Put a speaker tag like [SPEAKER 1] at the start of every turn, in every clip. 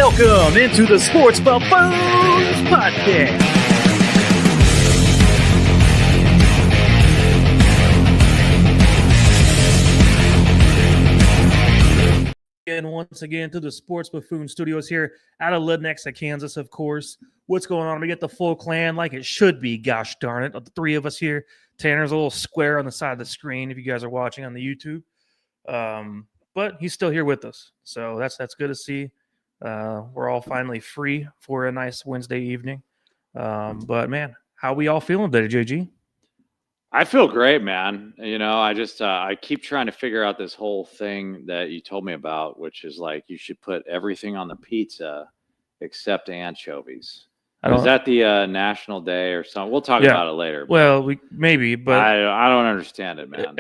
[SPEAKER 1] Welcome into the Sports Buffoons Podcast. And once again to the Sports Buffoon Studios here out of Lenexa, Kansas, of course. What's going on? We get the full clan like it should be, gosh darn it. The three of us here. Tanner's a little square on the side of the screen if you guys are watching on the YouTube. But he's still here with us. So that's good to see. We're all finally free for a nice Wednesday evening. But, man, how we all feeling today, JG?
[SPEAKER 2] I feel great, man. You know, I keep trying to figure out this whole thing that you told me about, which is like you should put everything on the pizza except anchovies. Is that the National Day or something? We'll talk about it later.
[SPEAKER 1] Well, maybe, but
[SPEAKER 2] I don't understand it, man.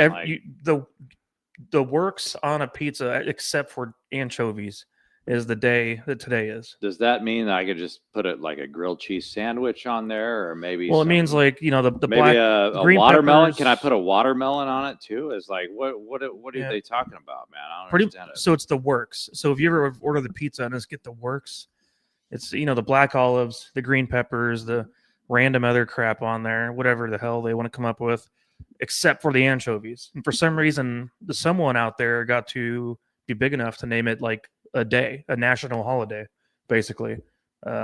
[SPEAKER 1] The works on a pizza except for anchovies is the day that today is.
[SPEAKER 2] Does that mean that I could just put it like a grilled cheese sandwich on there, or maybe?
[SPEAKER 1] Well, it means like the
[SPEAKER 2] maybe
[SPEAKER 1] black
[SPEAKER 2] a
[SPEAKER 1] green
[SPEAKER 2] watermelon.
[SPEAKER 1] peppers.
[SPEAKER 2] Can I put a watermelon on it too? It's like what are they talking about, man? I don't understand it.
[SPEAKER 1] So it's the works. So if you ever order the pizza and just get the works, it's the black olives, the green peppers, the random other crap on there, whatever the hell they want to come up with, except for the anchovies. And for some reason, someone out there got to be big enough to name it like a day, a national holiday, basically,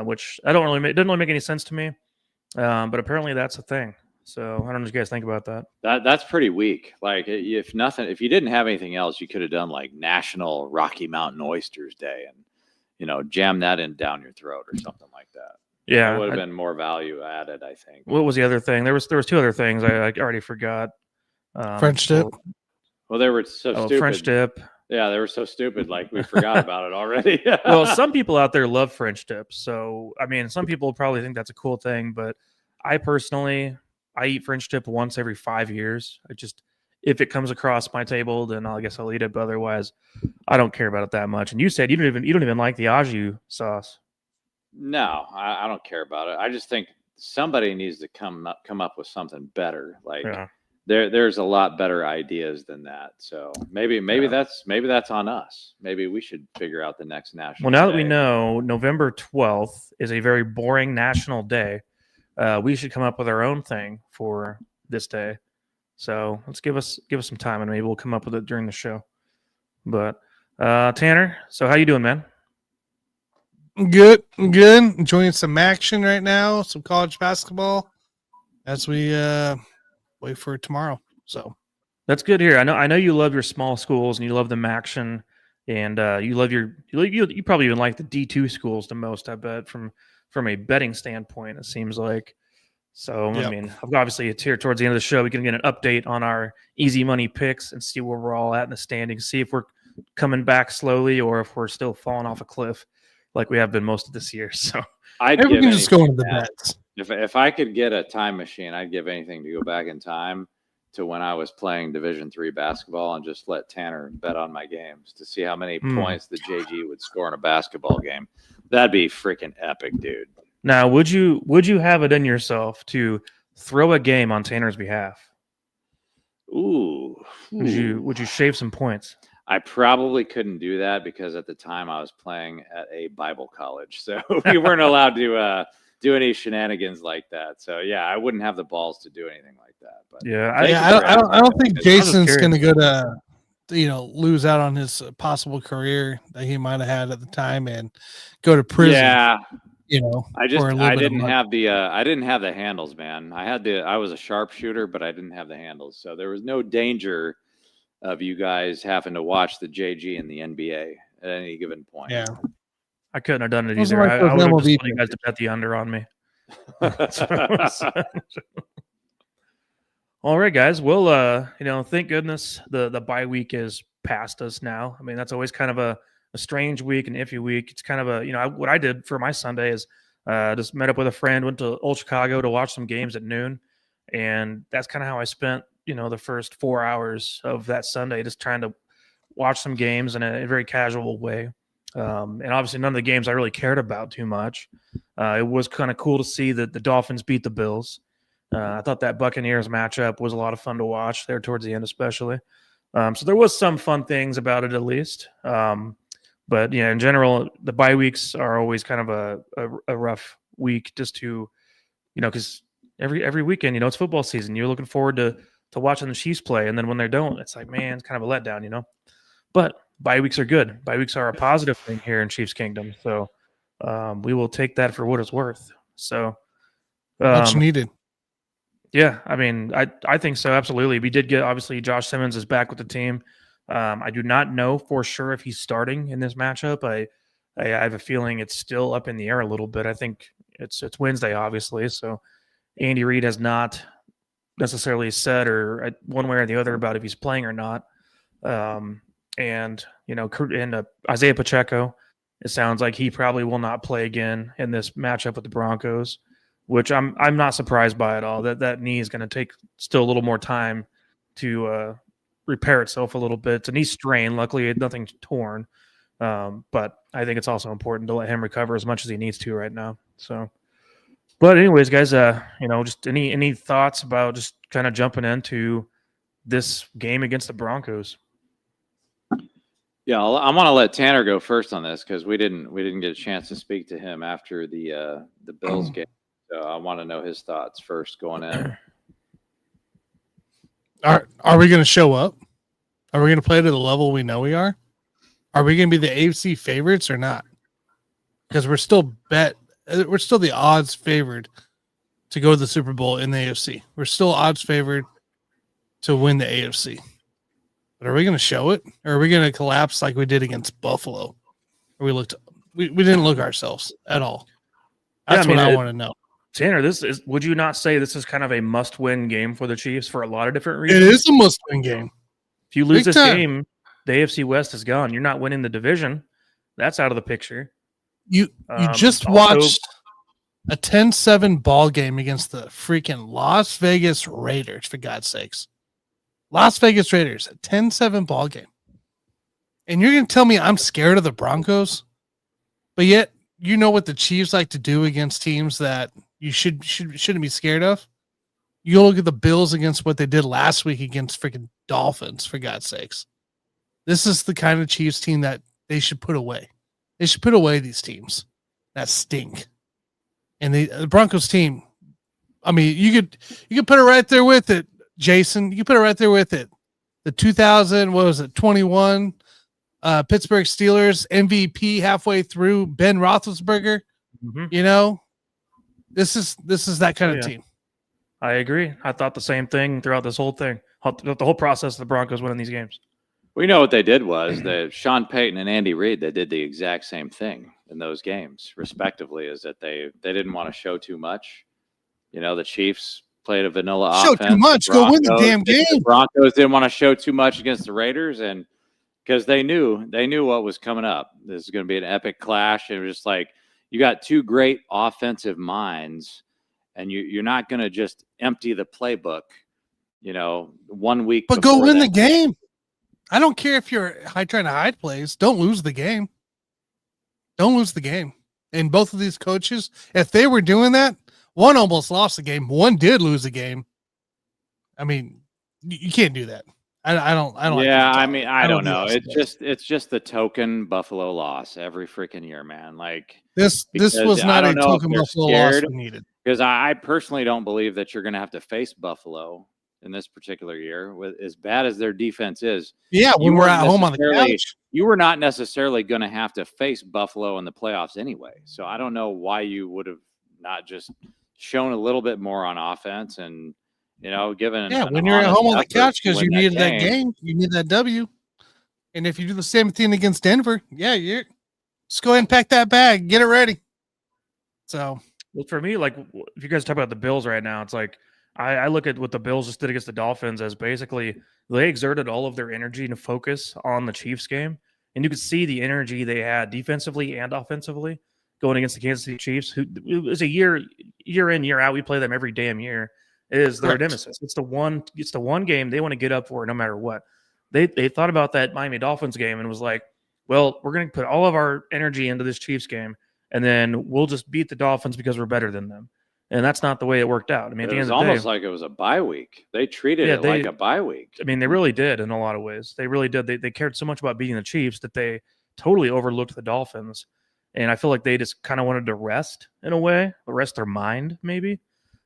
[SPEAKER 1] which doesn't really make any sense to me. But apparently that's a thing. So I don't know what you guys think about that.
[SPEAKER 2] That's pretty weak. Like if you didn't have anything else, you could have done like National Rocky Mountain Oysters Day and jam that in down your throat or something like that.
[SPEAKER 1] Yeah,
[SPEAKER 2] it would have been more value added, I think.
[SPEAKER 1] What was the other thing? There was two other things I already forgot.
[SPEAKER 3] French dip.
[SPEAKER 2] Well, they were so stupid.
[SPEAKER 1] French dip.
[SPEAKER 2] Yeah, they were so stupid. Like we forgot about it already.
[SPEAKER 1] Well, some people out there love French dip. So, I mean, some people probably think that's a cool thing, but I personally, I eat French dip once every 5 years. If it comes across my table, then I guess I'll eat it. But otherwise, I don't care about it that much. And you said you don't even like the au jus sauce.
[SPEAKER 2] No, I don't care about it. I just think somebody needs to come up with something better. Like there's a lot better ideas than that. So maybe that's on us. Maybe we should figure out the next national.
[SPEAKER 1] Well, now
[SPEAKER 2] day.
[SPEAKER 1] that we know November 12th is a very boring national day, we should come up with our own thing for this day. So let's give us some time, and maybe we'll come up with it during the show. But Tanner, so how you doing, man?
[SPEAKER 3] Good. Enjoying some action right now, some college basketball as we wait for tomorrow. So
[SPEAKER 1] that's good here. I know you love your small schools and you love them action, and you love you probably even like the D2 schools the most. I bet from a betting standpoint, it seems like. So yep. I mean, obviously it's here towards the end of the show. We can get an update on our easy money picks and see where we're all at in the standings. See if we're coming back slowly or if we're still falling off a cliff like we have been most of this year. So
[SPEAKER 3] we can just go into the bets.
[SPEAKER 2] If I could get a time machine, I'd give anything to go back in time to when I was playing Division III basketball and just let Tanner bet on my games to see how many points the JG would score in a basketball game. That'd be freaking epic, dude.
[SPEAKER 1] Now, would you have it in yourself to throw a game on Tanner's behalf?
[SPEAKER 2] Ooh.
[SPEAKER 1] Would you shave some points?
[SPEAKER 2] I probably couldn't do that because at the time I was playing at a Bible college, so we weren't allowed to do any shenanigans like that. So yeah, I wouldn't have the balls to do anything like that. But
[SPEAKER 3] I don't think Jason's going to go to lose out on his possible career that he might have had at the time and go to prison.
[SPEAKER 2] Yeah.
[SPEAKER 3] I
[SPEAKER 2] didn't have the handles, man. I was a sharpshooter, but I didn't have the handles. So there was no danger of you guys having to watch the JG in the NBA at any given point.
[SPEAKER 3] Yeah.
[SPEAKER 1] I couldn't have done it either. I would have just wanted you guys to bet the under on me. All right, guys. Well, thank goodness the bye week is past us now. I mean, that's always kind of a strange week, an iffy week. It's kind of what I did for my Sunday is just met up with a friend, went to Old Chicago to watch some games at noon. And that's kind of how I spent, the first 4 hours of that Sunday, just trying to watch some games in a very casual way. And obviously none of the games I really cared about too much. It was kind of cool to see that the Dolphins beat the Bills. I thought that Buccaneers matchup was a lot of fun to watch there towards the end, especially. So there was some fun things about it, at least. But yeah, in general, the bye weeks are always kind of a rough week just to, because every weekend, it's football season. You're looking forward to watching the Chiefs play, and then when they don't, it's like, man, it's kind of a letdown. But bye weeks are good. Bye weeks are a positive thing here in Chiefs Kingdom. So we will take that for what it's worth. So
[SPEAKER 3] Much needed.
[SPEAKER 1] yeah, I mean, I think so. Absolutely. We did get, obviously, Josh Simmons is back with the team. I do not know for sure if he's starting in this matchup. I have a feeling it's still up in the air a little bit. I think it's Wednesday, obviously. So Andy Reid has not necessarily said or one way or the other about if he's playing or not. And Isaiah Pacheco, it sounds like he probably will not play again in this matchup with the Broncos, which I'm not surprised by at all. That knee is going to take still a little more time to repair itself a little bit. It's a knee strain. Luckily, nothing's torn. But I think it's also important to let him recover as much as he needs to right now. So, but anyways, guys, just any thoughts about just kind of jumping into this game against the Broncos?
[SPEAKER 2] Yeah, I want to let Tanner go first on this because we didn't get a chance to speak to him after the Bills game. So I want to know his thoughts first going in.
[SPEAKER 3] Are we going to show up? Are we going to play to the level we know we are? Are we going to be the AFC favorites or not? Because we're still the odds favored to go to the Super Bowl in the AFC. We're still odds favored to win the AFC. But are we going to show it, or are we going to collapse like we did against Buffalo? Or we didn't look ourselves at all. That's what I want to know.
[SPEAKER 1] Tanner, would you not say this is kind of a must-win game for the Chiefs for a lot of different reasons?
[SPEAKER 3] It is a must-win game.
[SPEAKER 1] If you lose this game, the AFC West is gone. You're not winning the division. That's out of the picture.
[SPEAKER 3] You just watched a 10-7 ball game against the freaking Las Vegas Raiders, for God's sakes. Las Vegas Raiders, a 10-7 ball game. And you're going to tell me I'm scared of the Broncos? But yet, you know what the Chiefs like to do against teams that you shouldn't be scared of? You look at the Bills against what they did last week against freaking Dolphins, for God's sakes. This is the kind of Chiefs team that they should put away. They should put away these teams that stink. And the Broncos team, I mean, you could put it right there with it, Jason. You could put it right there with it. The 21 Pittsburgh Steelers MVP halfway through, Ben Roethlisberger.
[SPEAKER 1] Mm-hmm.
[SPEAKER 3] This is that kind of team.
[SPEAKER 1] I agree. I thought the same thing throughout this whole thing, the whole process of the Broncos winning these games.
[SPEAKER 2] We know what they did was that Sean Payton and Andy Reid, they did the exact same thing in those games, respectively, is that they didn't want to show too much. The Chiefs played a vanilla offense.
[SPEAKER 3] Show too much. Go win the damn game.
[SPEAKER 2] The Broncos didn't want to show too much against the Raiders, and because they knew what was coming up. This is going to be an epic clash. It was just like you got two great offensive minds, and you're not going to just empty the playbook, 1 week.
[SPEAKER 3] But go win the game. I don't care if you're trying to hide plays. Don't lose the game. Don't lose the game. And both of these coaches, if they were doing that, one almost lost the game. One did lose the game. I mean, you can't do that. I don't.
[SPEAKER 2] Yeah, I mean, I don't know. It's just the token Buffalo loss every freaking year, man. Like
[SPEAKER 3] this was not a token Buffalo loss we needed.
[SPEAKER 2] Because I personally don't believe that you're going to have to face Buffalo in this particular year, with as bad as their defense is.
[SPEAKER 3] Yeah, when we're at home on the couch,
[SPEAKER 2] you were not necessarily going to have to face Buffalo in the playoffs anyway. So I don't know why you would have not just shown a little bit more on offense and given.
[SPEAKER 3] Yeah, when you're at home on the couch because you needed that game, you need that W. And if you do the same thing against Denver, you're just go ahead and pack that bag, get it ready. So,
[SPEAKER 1] well, for me, like if you guys talk about the Bills right now, it's like I look at what the Bills just did against the Dolphins as basically they exerted all of their energy and focus on the Chiefs game, and you could see the energy they had defensively and offensively going against the Kansas City Chiefs. Who it was a year in, year out. We play them every damn year. It is their nemesis. It's the one game they want to get up for no matter what. They thought about that Miami Dolphins game and was like, well, we're going to put all of our energy into this Chiefs game, and then we'll just beat the Dolphins because we're better than them. And that's not the way it worked out. I mean, at the end of the day,
[SPEAKER 2] it was almost like it was a bye week. They treated it like a bye week.
[SPEAKER 1] I mean, they really did in a lot of ways. They really did. They cared so much about beating the Chiefs that they totally overlooked the Dolphins. And I feel like they just kind of wanted to rest in a way, rest their mind maybe.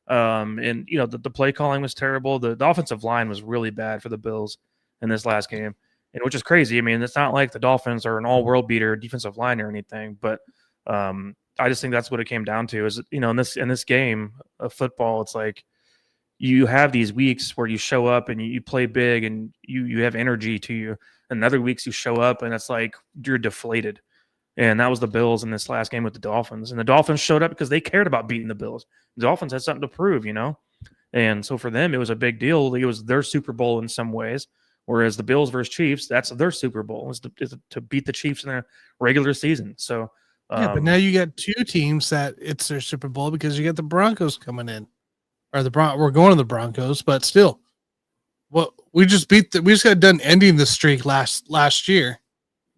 [SPEAKER 1] And the play calling was terrible. The offensive line was really bad for the Bills in this last game, and which is crazy. I mean, it's not like the Dolphins are an all-world beater defensive line or anything, but I just think that's what it came down to. Is in this game of football, it's like you have these weeks where you show up and you play big and you have energy to you, and other weeks you show up and it's like you're deflated. And that was the Bills in this last game with the Dolphins. And the Dolphins showed up because they cared about beating the Bills. The Dolphins had something to prove, And so for them, it was a big deal. It was their Super Bowl in some ways. Whereas the Bills versus Chiefs, that's their Super Bowl, is to beat the Chiefs in their regular season. So
[SPEAKER 3] but now you got two teams that it's their Super Bowl because you got the Broncos coming in. Or we're going to the Broncos, but still. Well, we just got done ending the streak last year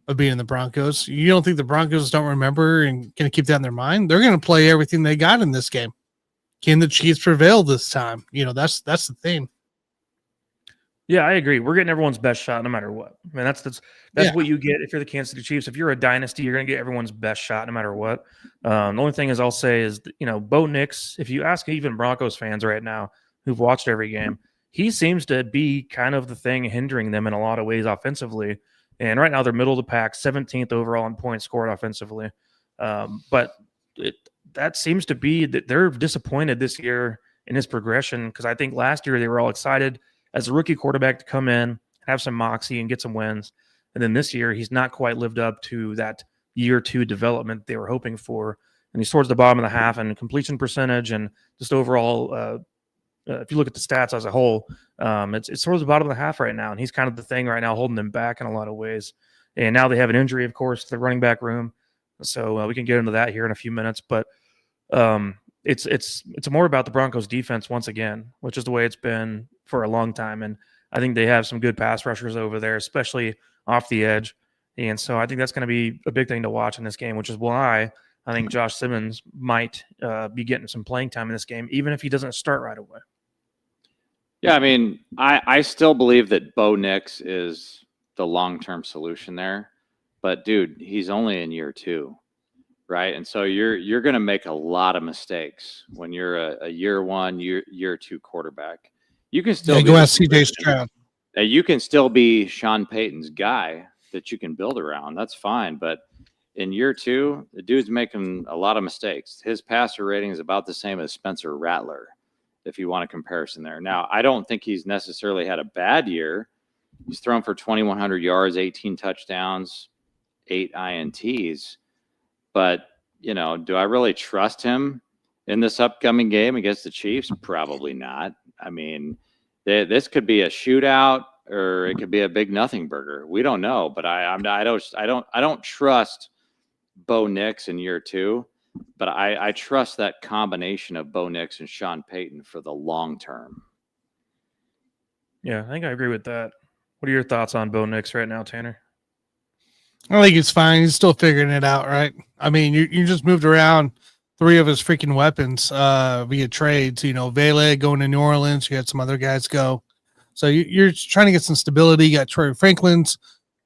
[SPEAKER 3] of beating the Broncos. You don't think the Broncos don't remember and going to keep that in their mind? They're going to play everything they got in this game. Can the Chiefs prevail this time? That's the thing.
[SPEAKER 1] Yeah, I agree. We're getting everyone's best shot no matter what. I mean, that's what you get if you're the Kansas City Chiefs. If you're a dynasty, you're going to get everyone's best shot no matter what. The only thing is I'll say is, Bo Nix, if you ask even Broncos fans right now who've watched every game, he seems to be kind of the thing hindering them in a lot of ways offensively. And right now they're middle of the pack, 17th overall in points scored offensively. But that seems to be that they're disappointed this year in his progression, because I think last year they were all excited as a rookie quarterback to come in, have some moxie and get some wins. And then this year he's not quite lived up to that year 2 development they were hoping for. And he's towards the bottom of the half in completion percentage and just overall if you look at the stats as a whole, it's towards the bottom of the half right now, and he's kind of the thing right now holding them back in a lot of ways. And now they have an injury, of course, to the running back room, so we can get into that here in a few minutes. But it's more about the Broncos defense once again, which is the way it's been for a long time. And I think they have some good pass rushers over there, especially off the edge. And so I think that's going to be a big thing to watch in this game, which is why I think Josh Simmons might be getting some playing time in this game, even if he doesn't start right away.
[SPEAKER 2] Yeah, I mean, I still believe that Bo Nix is the long-term solution there. But, dude, he's only in year 2, right? And so you're going to make a lot of mistakes when you're a year 1, year 2 quarterback. You can still
[SPEAKER 3] go ask CJ Stroud.
[SPEAKER 2] You can still be Sean Payton's guy that you can build around. That's fine. But in year 2, the dude's making a lot of mistakes. His passer rating is about the same as Spencer Rattler, if you want a comparison there. Now, I don't think he's necessarily had a bad year. He's thrown for 2,100 yards, 18 touchdowns, 8 INTs. But, do I really trust him in this upcoming game against the Chiefs? Probably not. I mean, this could be a shootout or it could be a big nothing burger. We don't know, but I don't trust Bo Nix in year 2. But I trust that combination of Bo Nix and Sean Payton for the long term.
[SPEAKER 1] Yeah, I think I agree with that. What are your thoughts on Bo Nix right now, Tanner?
[SPEAKER 3] I think it's fine. He's still figuring it out, right? I mean, you just moved around 3 of his freaking weapons via trades. Vele going to New Orleans. You had some other guys go. So you're trying to get some stability. You got Troy Franklin's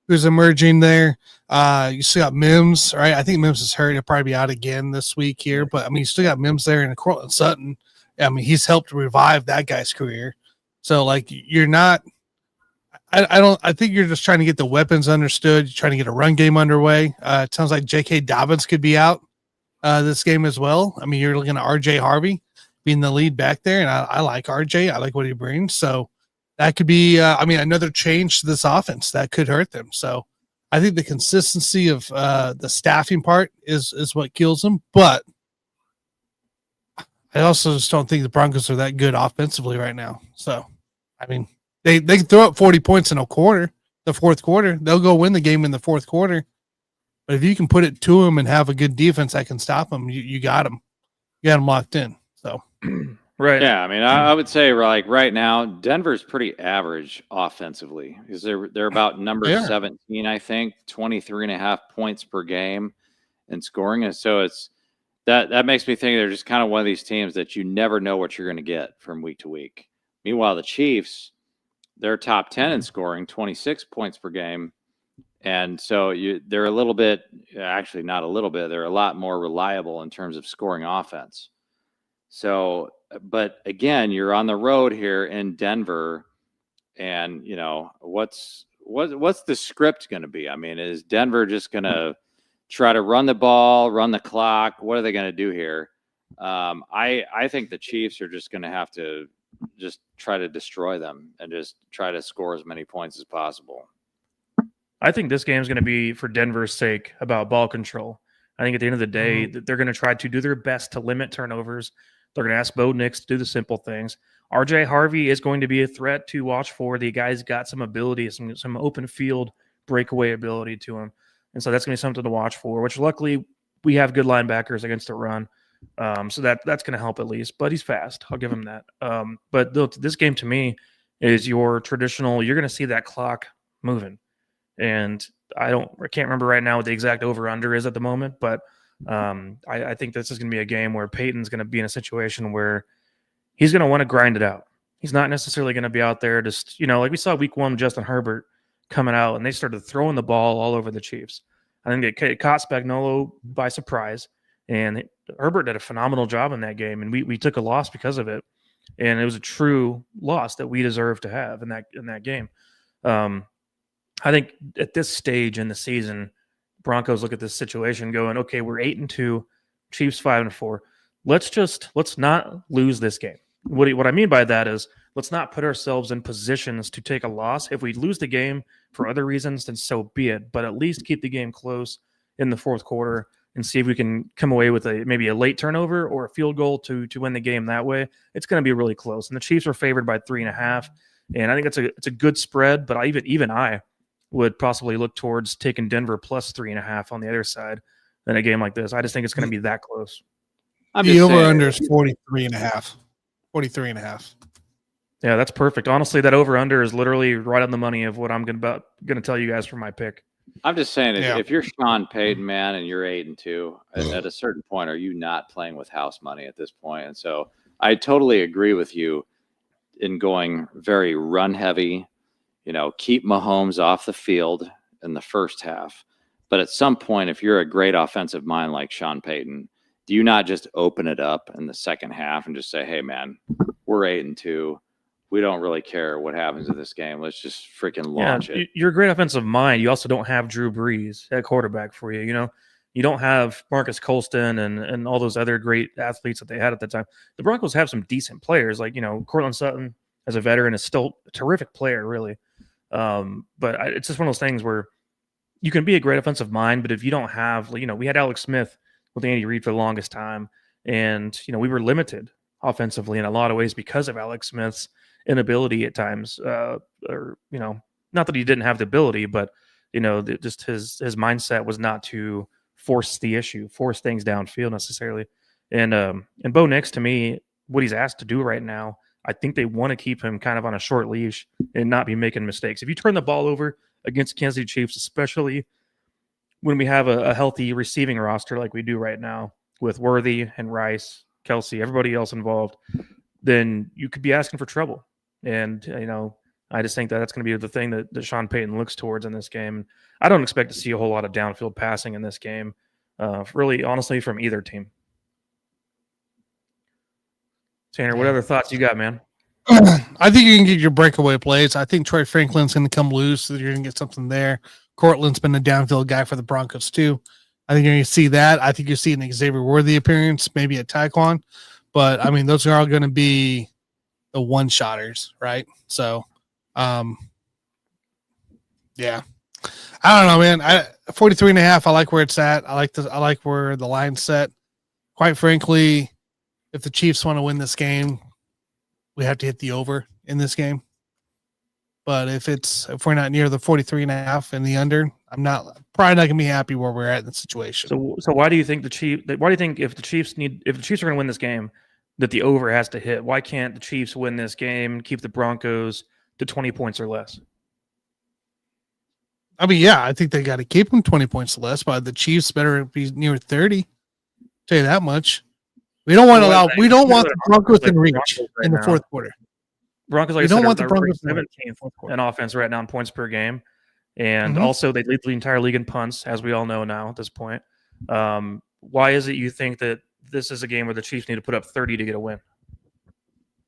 [SPEAKER 3] who's emerging there. You still got Mims, right? I think Mims is hurt. He'll probably be out again this week here. But, I mean, you still got Mims there and Cortland Sutton. I mean, he's helped revive that guy's career. So, you're not – I think you're just trying to get the weapons understood. You're trying to get a run game underway. It sounds like J.K. Dobbins could be out this game as well. I mean, you're looking at R.J. Harvey being the lead back there, and I like R.J. I like what he brings. So, that could be, another change to this offense that could hurt them. So I think the consistency of the staffing part is what kills them. But I also just don't think the Broncos are that good offensively right now. So, I mean, they can throw up 40 points in a quarter, the fourth quarter. They'll go win the game in the fourth quarter. But if you can put it to them and have a good defense that can stop them, you got them. You got them locked in. So.
[SPEAKER 1] Right.
[SPEAKER 2] Yeah, I mean, I would say right now, Denver's pretty average offensively because they're about number 17, I think, 23.5 points per game in scoring. And so that makes me think they're just kind of one of these teams that you never know what you're going to get from week to week. Meanwhile, the Chiefs, they're top 10 in scoring, 26 points per game. And so they're a little bit, actually not a little bit, they're a lot more reliable in terms of scoring offense. So, but again, you're on the road here in Denver, and what's the script going to be? I mean, is Denver just going to try to run the ball, run the clock? What are they going to do here? I think the Chiefs are just going to have to just try to destroy them and just try to score as many points as possible.
[SPEAKER 1] I think this game is going to be, for Denver's sake, about ball control. I think at the end of the day, they're going to try to do their best to limit turnovers. They're going to ask Bo Nix to do the simple things. RJ Harvey is going to be a threat to watch for. The guy's got some ability, some open field breakaway ability to him. And so that's going to be something to watch for, which luckily we have good linebackers against the run. So that's going to help at least. But he's fast. I'll give him that. But this game to me is your traditional, you're going to see that clock moving. And I can't remember right now what the exact over-under is at the moment, but I think this is going to be a game where Peyton's going to be in a situation where he's going to want to grind it out. He's not necessarily going to be out there just, like we saw week 1, Justin Herbert coming out, and they started throwing the ball all over the Chiefs. I think it caught Spagnuolo by surprise, and Herbert did a phenomenal job in that game, and we took a loss because of it, and it was a true loss that we deserved to have in that game. I think at this stage in the season, Broncos look at this situation going, okay, we're 8-2, Chiefs 5-4. Let's not lose this game. What I mean by that is let's not put ourselves in positions to take a loss. If we lose the game for other reasons, then so be it. But at least keep the game close in the fourth quarter and see if we can come away with maybe a late turnover or a field goal to win the game that way. It's going to be really close. And the Chiefs are favored by 3.5. And I think it's a good spread, but even I would possibly look towards taking Denver plus 3.5 on the other side in a game like this. I just think it's going to be that close.
[SPEAKER 3] The over-under is 43.5. 43.5.
[SPEAKER 1] Yeah, that's perfect. Honestly, that over-under is literally right on the money of what I'm going to tell you guys for my pick.
[SPEAKER 2] I'm just saying, if you're Sean Payton, man, and you're 8-2, at a certain point, are you not playing with house money at this point? And so I totally agree with you in going very run-heavy, keep Mahomes off the field in the first half. But at some point, if you're a great offensive mind like Sean Payton, do you not just open it up in the second half and just say, hey, man, we're 8-2. We don't really care what happens in this game. Let's just freaking launch it.
[SPEAKER 1] You're a great offensive mind. You also don't have Drew Brees at quarterback for you. You don't have Marcus Colston and all those other great athletes that they had at the time. The Broncos have some decent players. Like, Cortland Sutton as a veteran is still a terrific player, really. But it's just one of those things where you can be a great offensive mind, but if you don't have, we had Alex Smith with Andy Reid for the longest time, and we were limited offensively in a lot of ways because of Alex Smith's inability at times, not that he didn't have the ability, but just his mindset was not to force things downfield necessarily. And Bo Nix, to me, what he's asked to do right now, I think they want to keep him kind of on a short leash and not be making mistakes. If you turn the ball over against Kansas City Chiefs, especially when we have a healthy receiving roster like we do right now with Worthy and Rice, Kelsey, everybody else involved, then you could be asking for trouble. And, I just think that's going to be the thing that Sean Payton looks towards in this game. I don't expect to see a whole lot of downfield passing in this game, really, honestly, from either team. Tanner, what other thoughts you got, man?
[SPEAKER 3] I think you can get your breakaway plays. I think Troy Franklin's going to come loose, so you're going to get something there. Cortland's been a downfield guy for the Broncos, too. I think you're going to see that. I think you'll see an Xavier Worthy appearance, maybe a Tyquan. But, those are all going to be the one-shotters, right? So, yeah. I don't know, man. 43.5, I like where it's at. I like where the line's set. Quite frankly, if the Chiefs want to win this game, we have to hit the over in this game. But if we're not near the 43.5 and the under, I'm probably not gonna be happy where we're at in the situation.
[SPEAKER 1] So why do you think if the Chiefs are gonna win this game, that the over has to hit? Why can't the Chiefs win this game and keep the Broncos to 20 points or less?
[SPEAKER 3] I think they got to keep them 20 points or less, but the Chiefs better be near 30. Tell you that much. We don't want the Broncos in reach in the fourth quarter.
[SPEAKER 1] Broncos, we don't want the Broncos 17th in offense right now in points per game. And also they lead the entire league in punts, as we all know now at this point. Why is it you think that this is a game where the Chiefs need to put up 30 to get a win?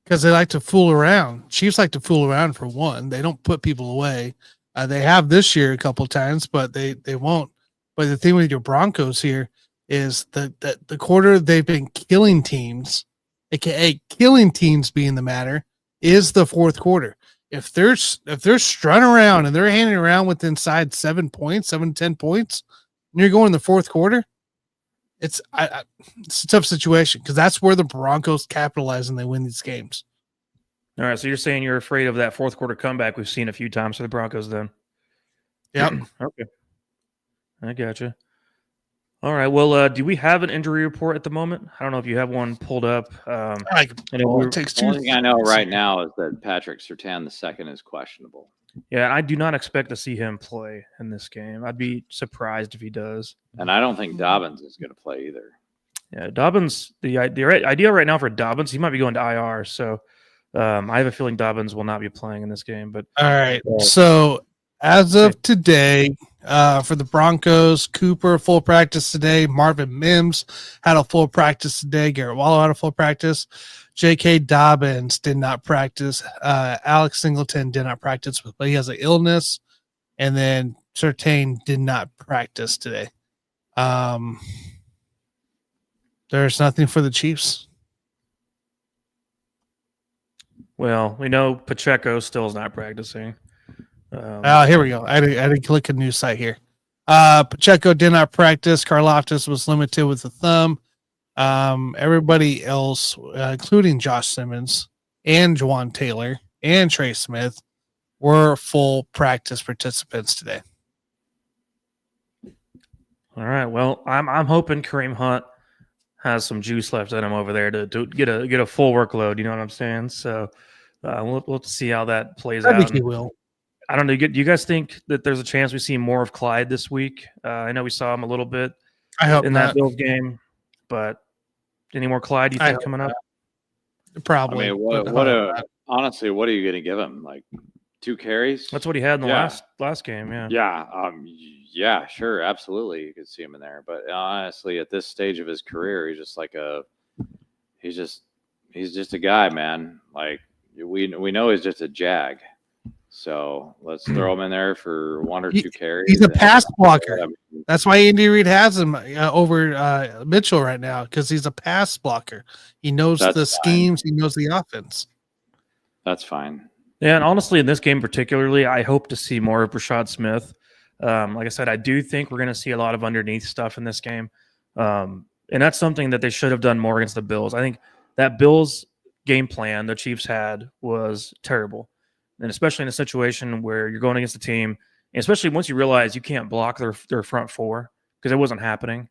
[SPEAKER 3] Because they like to fool around. Chiefs like to fool around for one. They don't put people away. They have this year a couple times, but they won't. But the thing with your Broncos here is that the quarter they've been killing teams, aka killing teams being the matter, is the fourth quarter. If they're strutting around and they're handing around with inside 7 points, 7 to 10 points, and you're going in the fourth quarter, it's a tough situation because that's where the Broncos capitalize and they win these games.
[SPEAKER 1] All right, so you're saying you're afraid of that fourth quarter comeback we've seen a few times for the Broncos then?
[SPEAKER 3] Yep.
[SPEAKER 1] Okay. I gotcha. All right. Well, do we have an injury report at the moment? I don't know if you have one pulled up.
[SPEAKER 2] It takes two. Only thing I know right now is that Patrick Surtain II is questionable.
[SPEAKER 1] Yeah, I do not expect to see him play in this game. I'd be surprised if he does.
[SPEAKER 2] And I don't think Dobbins is going to play either.
[SPEAKER 1] Yeah, Dobbins, the idea right now for Dobbins, he might be going to IR. So I have a feeling Dobbins will not be playing in this game. But
[SPEAKER 3] all right. So as of today, for the Broncos, Cooper, full practice today. Marvin Mims had a full practice today. Garrett Wallow had a full practice. J.K. Dobbins did not practice. Alex Singleton did not practice, but he has an illness. And then Surtain did not practice today. There's nothing for the Chiefs.
[SPEAKER 1] Well, we know Pacheco still is not practicing.
[SPEAKER 3] Here we go. I didn't click a new site here. Pacheco did not practice. Karlaftis was limited with a thumb. Everybody else, including Josh Simmons and Juwan Taylor and Trey Smith, were full practice participants today.
[SPEAKER 1] All right. Well, I'm hoping Kareem Hunt has some juice left in him over there to get a full workload. You know what I'm saying? So we'll see how that plays out.
[SPEAKER 3] I think he will.
[SPEAKER 1] I don't know. Do you guys think that there's a chance we see more of Clyde this week? I know we saw him a little bit in that Bills game, but any more Clyde you think coming up?
[SPEAKER 3] Probably.
[SPEAKER 2] I mean, honestly, what are you going to give him? Like 2 carries?
[SPEAKER 1] That's what he had in the last game. Yeah.
[SPEAKER 2] Yeah, sure. Absolutely. You could see him in there. But honestly, at this stage of his career, he's just like he's just a guy, man. Like we know he's just a jag. So let's throw him in there for 1 or 2 carries.
[SPEAKER 3] He's a pass blocker. That's why Andy Reid has him over Mitchell right now, because he's a pass blocker. He knows the schemes. He knows the offense. That's
[SPEAKER 2] fine.
[SPEAKER 1] Yeah, and honestly, in this game particularly, I hope to see more of Rashad Smith. Like I said, I do think we're going to see a lot of underneath stuff in this game. And that's something that they should have done more against the Bills. I think that Bills game plan the Chiefs had was terrible. And especially in a situation where you're going against a team, and especially once you realize you can't block their front four, because it wasn't happening.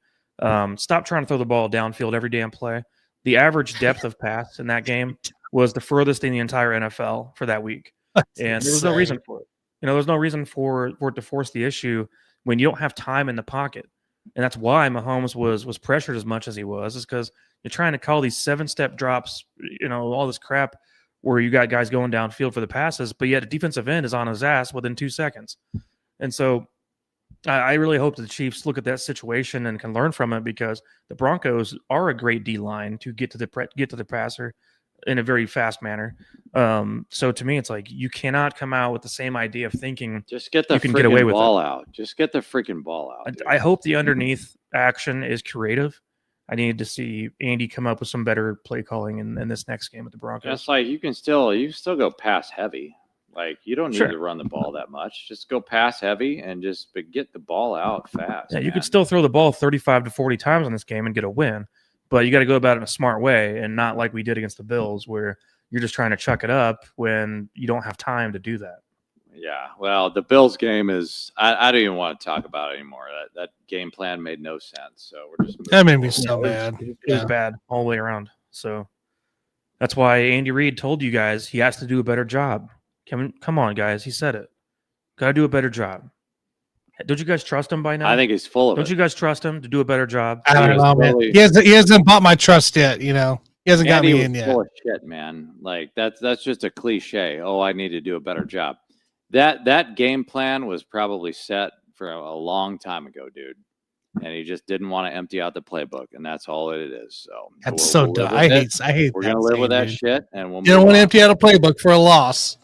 [SPEAKER 1] Stop trying to throw the ball downfield every damn play. The average depth of pass in that game was the furthest in the entire NFL for that week. And there was no reason for it. There's no reason for it to force the issue when you don't have time in the pocket. And that's why Mahomes was pressured as much as he was, is because you're trying to call these 7-step drops, all this crap where you got guys going downfield for the passes, but yet a defensive end is on his ass within 2 seconds. And so I really hope that the Chiefs look at that situation and can learn from it, because the Broncos are a great D-line to get to the passer in a very fast manner. So to me, it's like you cannot come out with the same idea of thinking
[SPEAKER 2] just get the freaking ball out. Just get the freaking ball out.
[SPEAKER 1] I hope the underneath action is creative. I need to see Andy come up with some better play calling in this next game with the Broncos.
[SPEAKER 2] It's like you can still go pass heavy. Like you don't need to run the ball that much. Just go pass heavy and just get the ball out fast.
[SPEAKER 1] Yeah, you could still throw the ball 35 to 40 times in this game and get a win, but you got to go about it in a smart way and not like we did against the Bills, where you're just trying to chuck it up when you don't have time to do that.
[SPEAKER 2] Yeah, well, the Bills game is I don't even want to talk about it anymore. That game plan made no sense. So we're just
[SPEAKER 3] that made me so mad.
[SPEAKER 1] It was bad all the way around. So that's why Andy Reid told you guys he has to do a better job. Come on, guys. He said it. Got to do a better job. Don't you guys trust him by now?
[SPEAKER 2] I think he's full of
[SPEAKER 1] Don't you guys trust him to do a better job?
[SPEAKER 3] I don't know, man. He hasn't bought my trust yet, He hasn't got me in yet.
[SPEAKER 2] Full of shit, man. Like that's just a cliche. Oh, I need to do a better job. that game plan was probably set for a long time ago, dude. And he just didn't want to empty out the playbook, and that's all it is. So
[SPEAKER 3] that's so dumb. I hate.
[SPEAKER 2] We're gonna live with that shit, and we'll.
[SPEAKER 3] You don't want to empty out a playbook for a loss.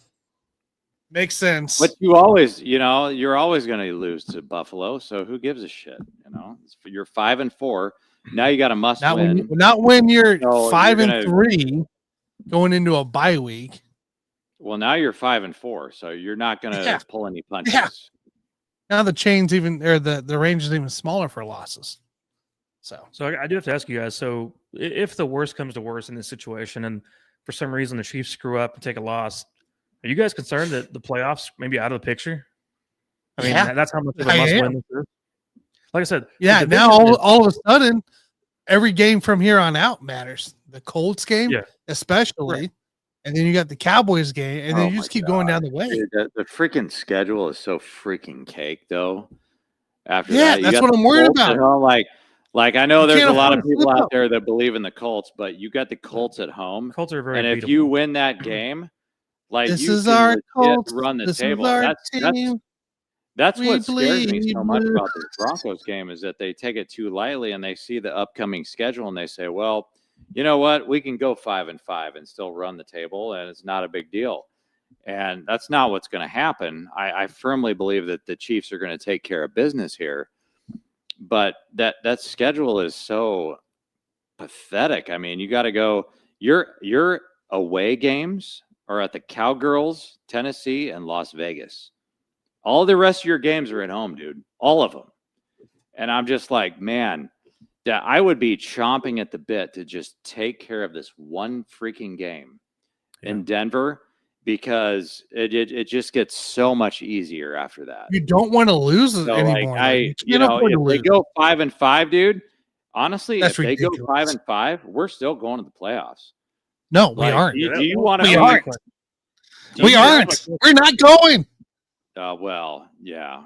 [SPEAKER 3] Makes sense.
[SPEAKER 2] But you always, you're always going to lose to Buffalo. So who gives a shit? You're 5-4. Now you got a must win.
[SPEAKER 3] Not when you're 5-3 going into a bye week.
[SPEAKER 2] Well, now you're 5-4, so you're not going to pull any punches.
[SPEAKER 3] Yeah. Now the chain's the range is even smaller for losses. So
[SPEAKER 1] I do have to ask you guys. So if the worst comes to worst in this situation, and for some reason the Chiefs screw up and take a loss, are you guys concerned that the playoffs may be out of the picture? I mean, that's how much of a must-win this is. Like I said,
[SPEAKER 3] now all of a sudden, every game from here on out matters. The Colts game, especially, and then you got the Cowboys game, and then you just keep going down the way.
[SPEAKER 2] Dude, the freaking schedule is so freaking cake, though. After that,
[SPEAKER 3] that's what I'm worried about.
[SPEAKER 2] Like I know there's a lot of people out there that believe in the Colts, but you got the Colts at home.
[SPEAKER 1] Colts are very
[SPEAKER 2] and if you win that game. Like
[SPEAKER 3] this is our Colts.
[SPEAKER 2] Run the
[SPEAKER 3] this
[SPEAKER 2] table.
[SPEAKER 3] Is our team.
[SPEAKER 2] That's what scares me so much about this Broncos game is that they take it too lightly and they see the upcoming schedule and they say, well, you know what? We can go 5-5 and still run the table and it's not a big deal. And that's not what's going to happen. I firmly believe that the Chiefs are going to take care of business here. But that schedule is so pathetic. I mean, you got to go your away games are at the Cowgirls, Tennessee, and Las Vegas. All the rest of your games are at home, dude. All of them. And I'm just like, man, that I would be chomping at the bit to just take care of this one freaking game in Denver because it just gets so much easier after that.
[SPEAKER 3] You don't want to lose anymore.
[SPEAKER 2] If they go 5-5, dude, honestly,
[SPEAKER 3] that's
[SPEAKER 2] if
[SPEAKER 3] ridiculous.
[SPEAKER 2] They go 5-5, we're still going to the playoffs.
[SPEAKER 3] No, we aren't.
[SPEAKER 2] Do you want to?
[SPEAKER 3] We aren't. We aren't. We're not going.
[SPEAKER 2] Well, yeah.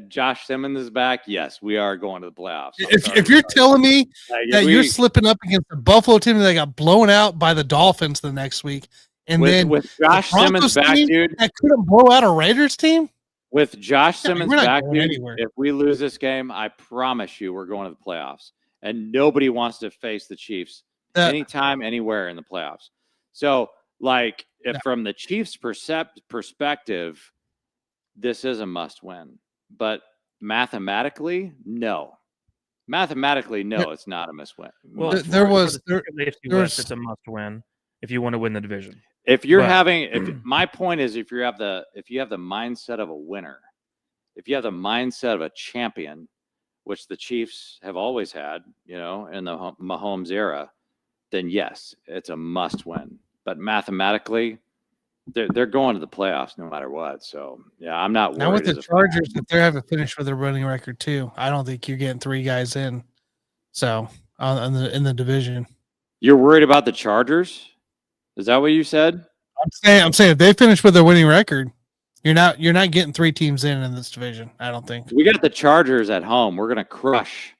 [SPEAKER 2] Josh Simmons is back. Yes, we are going to the playoffs.
[SPEAKER 3] If you're telling me that you're slipping up against the Buffalo team that got blown out by the Dolphins the next week, and
[SPEAKER 2] with Josh Simmons back, dude,
[SPEAKER 3] that couldn't blow out a Raiders team.
[SPEAKER 2] With Josh Simmons back, dude,
[SPEAKER 3] anywhere.
[SPEAKER 2] If we lose this game, I promise you, we're going to the playoffs, and nobody wants to face the Chiefs. Anytime, anywhere in the playoffs. So, from the Chiefs' perspective, this is a must-win. But mathematically, no. Mathematically, no, it's not a must-win.
[SPEAKER 1] Well, it's a must-win if you want to win the division.
[SPEAKER 2] If you're my point is, if you have the mindset of a winner, if you have the mindset of a champion, which the Chiefs have always had, in the Mahomes era, then yes, it's a must-win. But mathematically, they're going to the playoffs no matter what. So yeah, I'm not worried.
[SPEAKER 3] Now with the Chargers, if they haven't finished with their running record too, I don't think you're getting 3 guys in. So in the division,
[SPEAKER 2] you're worried about the Chargers? Is that what you said?
[SPEAKER 3] I'm saying if they finish with their winning record, you're not getting 3 teams in this division. I don't think.
[SPEAKER 2] We got the Chargers at home. We're gonna crush.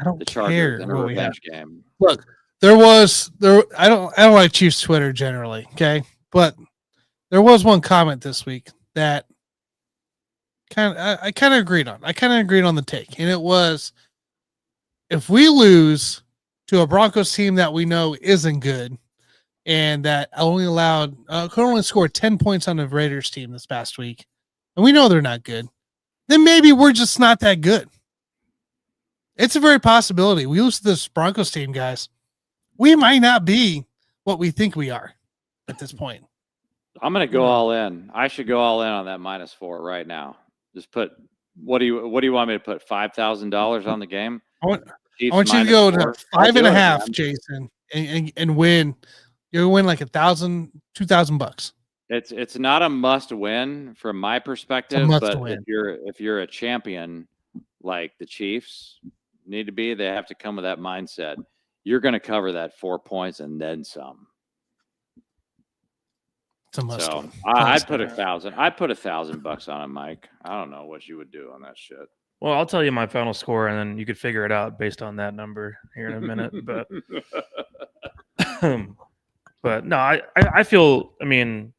[SPEAKER 3] I don't
[SPEAKER 2] the Chargers in a revenge game.
[SPEAKER 3] Look. I don't like Chiefs Twitter generally, okay? But there was one comment this week that I kind of agreed on. I kind of agreed on the take. And it was, if we lose to a Broncos team that we know isn't good and that could only score 10 points on the Raiders team this past week, and we know they're not good, then maybe we're just not that good. It's a very possibility. We lose to this Broncos team, guys. We might not be what we think we are at this point.
[SPEAKER 2] I'm going to go all in. I should go all in on that -4 right now. Just put what do you want me to put? $5,000 on the game?
[SPEAKER 3] I want you to go to 5.5, Jason, and win. You'll win like $1,000, $2,000.
[SPEAKER 2] It's not a must win from my perspective, but if you're a champion like the Chiefs need to be, they have to come with that mindset. You're going to cover that 4 points and then some.
[SPEAKER 3] It's a must.
[SPEAKER 2] So I'd put $1,000. I'd put $1,000 on it, Mike. I don't know what you would do on that shit.
[SPEAKER 1] Well, I'll tell you my final score, and then you could figure it out based on that number here in a minute. But, but no, I feel. I mean,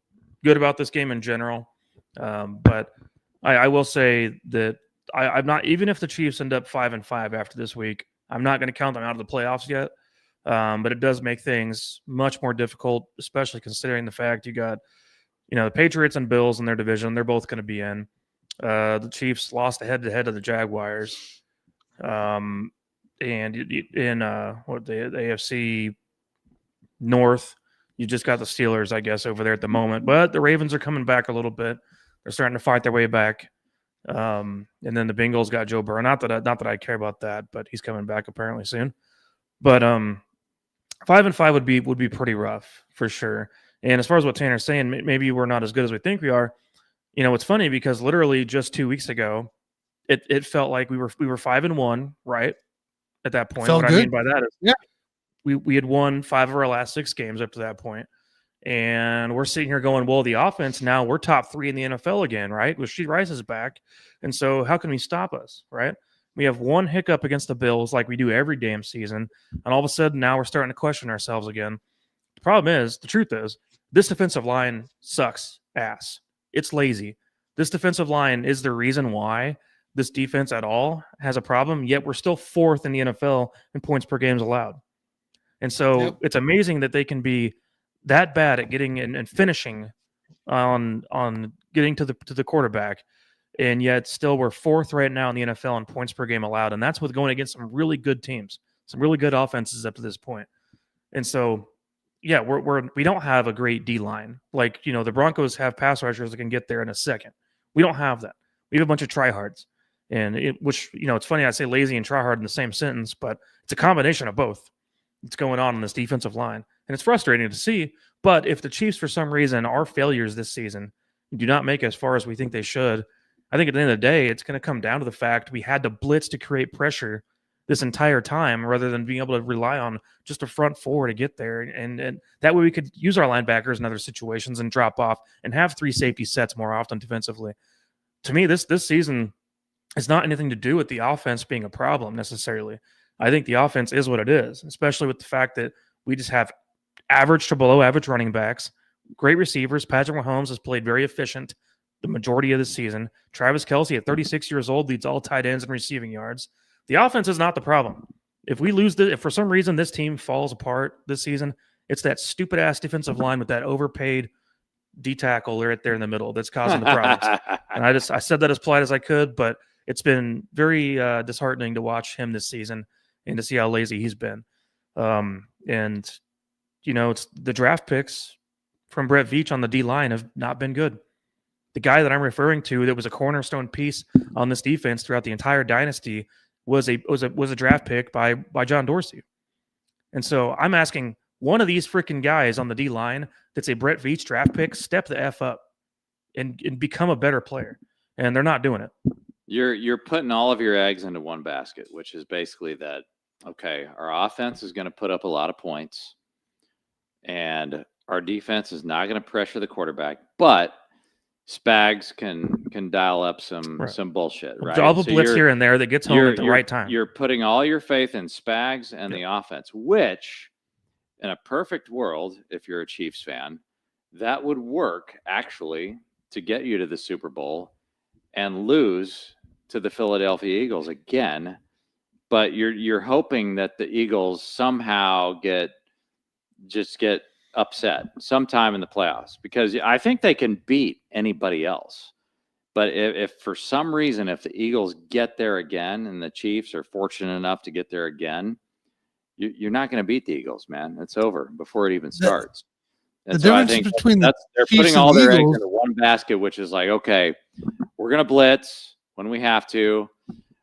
[SPEAKER 1] good about this game in general. But I will say that I'm not, even if the Chiefs end up 5-5 after this week, I'm not going to count them out of the playoffs yet. But it does make things much more difficult, especially considering the fact you got, the Patriots and Bills in their division. They're both going to be in. The Chiefs lost head-to-head to the Jaguars. And in the AFC North, you just got the Steelers, I guess, over there at the moment. But the Ravens are coming back a little bit. They're starting to fight their way back. And then the Bengals got Joe Burrow. Not that I care about that, but he's coming back apparently soon. But 5-5 would be pretty rough for sure. And as far as what Tanner's saying, maybe we're not as good as we think we are. It's funny because literally just 2 weeks ago, it felt like we were 5-1, right? At that point,
[SPEAKER 3] Felt
[SPEAKER 1] what
[SPEAKER 3] good.
[SPEAKER 1] I mean by that is, we had won 5 of our last 6 games up to that point. And we're sitting here going, well, the offense, now we're top 3 in the NFL again, right? Rashid Rice is back. And so how can we stop us, right? We have one hiccup against the Bills like we do every damn season. And all of a sudden now we're starting to question ourselves again. The truth is, this defensive line sucks ass. It's lazy. This defensive line is the reason why this defense at all has a problem, yet we're still 4th in the NFL in points per games allowed. And so It's amazing that they can be that bad at getting and finishing on getting to the quarterback, and yet still we're 4th right now in the NFL in points per game allowed, and that's with going against some really good teams, some really good offenses up to this point. And so, yeah, we don't have a great D line. Like, the Broncos have pass rushers that can get there in a second. We don't have that. We have a bunch of tryhards, which it's funny I say lazy and tryhard in the same sentence, but it's a combination of both. It's going on this defensive line. And it's frustrating to see. But if the Chiefs, for some reason, are failures this season, do not make as far as we think they should, I think at the end of the day, it's going to come down to the fact we had to blitz to create pressure this entire time rather than being able to rely on just a front four to get there. And that way we could use our linebackers in other situations and drop off and have 3 safety sets more often defensively. To me, this season is not anything to do with the offense being a problem necessarily. I think the offense is what it is, especially with the fact that we just have average to below average running backs, great receivers. Patrick Mahomes has played very efficient the majority of the season. Travis Kelce at 36 years old leads all tight ends in receiving yards. The offense is not the problem. If for some reason this team falls apart this season, it's that stupid ass defensive line with that overpaid D tackle right there in the middle that's causing the problems. And I said that as polite as I could, but it's been very disheartening to watch him this season and to see how lazy he's been. It's the draft picks from Brett Veach on the D line have not been good. The guy that I'm referring to that was a cornerstone piece on this defense throughout the entire dynasty was a draft pick by John Dorsey. And so I'm asking one of these freaking guys on the D line that's a Brett Veach draft pick, step the F up and become a better player. And they're not doing it.
[SPEAKER 2] You're putting all of your eggs into one basket, which is basically that, okay, our offense is going to put up a lot of points and our defense is not going to pressure the quarterback, but Spags can dial up some bullshit, right?
[SPEAKER 1] Double blitz here and there that gets home at the right time.
[SPEAKER 2] You're putting all your faith in Spags and the offense, which in a perfect world, if you're a Chiefs fan, that would work actually to get you to the Super Bowl and lose to the Philadelphia Eagles again. But you're hoping that the Eagles somehow get upset sometime in the playoffs, because I think they can beat anybody else. But if for some reason, if the Eagles get there again and the Chiefs are fortunate enough to get there again, you're not going to beat the Eagles, man. It's over before it even starts. And so I think they're putting all their eggs into one basket, which is like, okay, we're going to blitz when we have to.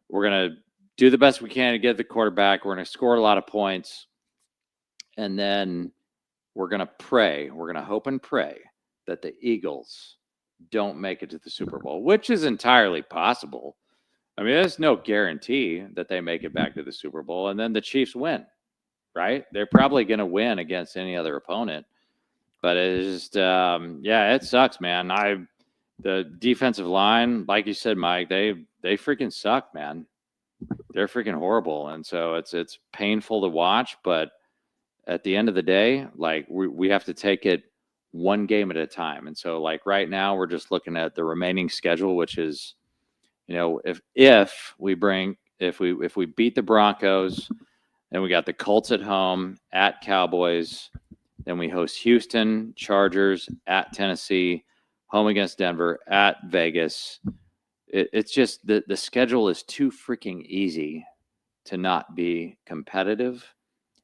[SPEAKER 2] We're going to do the best we can to get the quarterback. We're going to score a lot of points. And then we're going to pray. We're going to hope and pray that the Eagles don't make it to the Super Bowl, which is entirely possible. I mean, there's no guarantee that they make it back to the Super Bowl, and then the Chiefs win, right? They're probably going to win against any other opponent. But it's just, it sucks, man. The defensive line, like you said, Mike, they freaking suck, man. They're freaking horrible. And so it's painful to watch, but at the end of the day, like we have to take it one game at a time. And so like right now we're just looking at the remaining schedule, which is, if we beat the Broncos, then we got the Colts at home, at Cowboys, then we host Houston, Chargers, at Tennessee, home against Denver, at Vegas. It's just the schedule is too freaking easy to not be competitive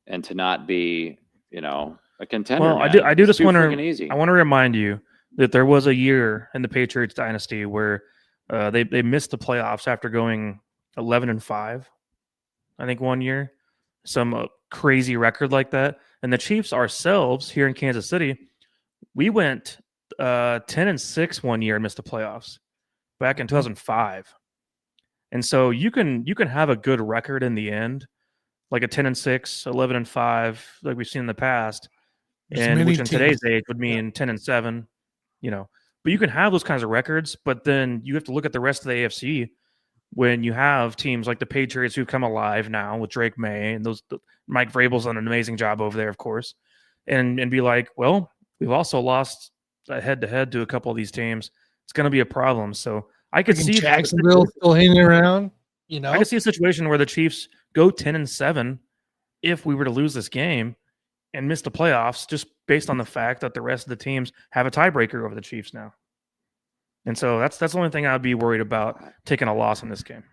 [SPEAKER 2] and to not be, a contender.
[SPEAKER 1] Well,
[SPEAKER 2] man.
[SPEAKER 1] I do just want
[SPEAKER 2] to. Easy.
[SPEAKER 1] I want to remind you that there was a year in the Patriots dynasty where they missed the playoffs after going 11-5. I think one year, some crazy record like that. And the Chiefs ourselves here in Kansas City, we went 10-6 one year and missed the playoffs back in 2005. And so you can have a good record in the end, like a 10-6, 11-5, like we've seen in the past, and which in today's age would mean 10-7, But you can have those kinds of records, but then you have to look at the rest of the AFC when you have teams like the Patriots who've come alive now with Drake May and Mike Vrabel's done an amazing job over there, of course, and be like, well, we've also lost head-to-head to a couple of these teams. It's going to be a problem. So I could see
[SPEAKER 3] Jacksonville still hanging around.
[SPEAKER 1] I could see a situation where the Chiefs go 10-7 if we were to lose this game and miss the playoffs, just based on the fact that the rest of the teams have a tiebreaker over the Chiefs now. And so that's the only thing I'd be worried about, taking a loss in this game.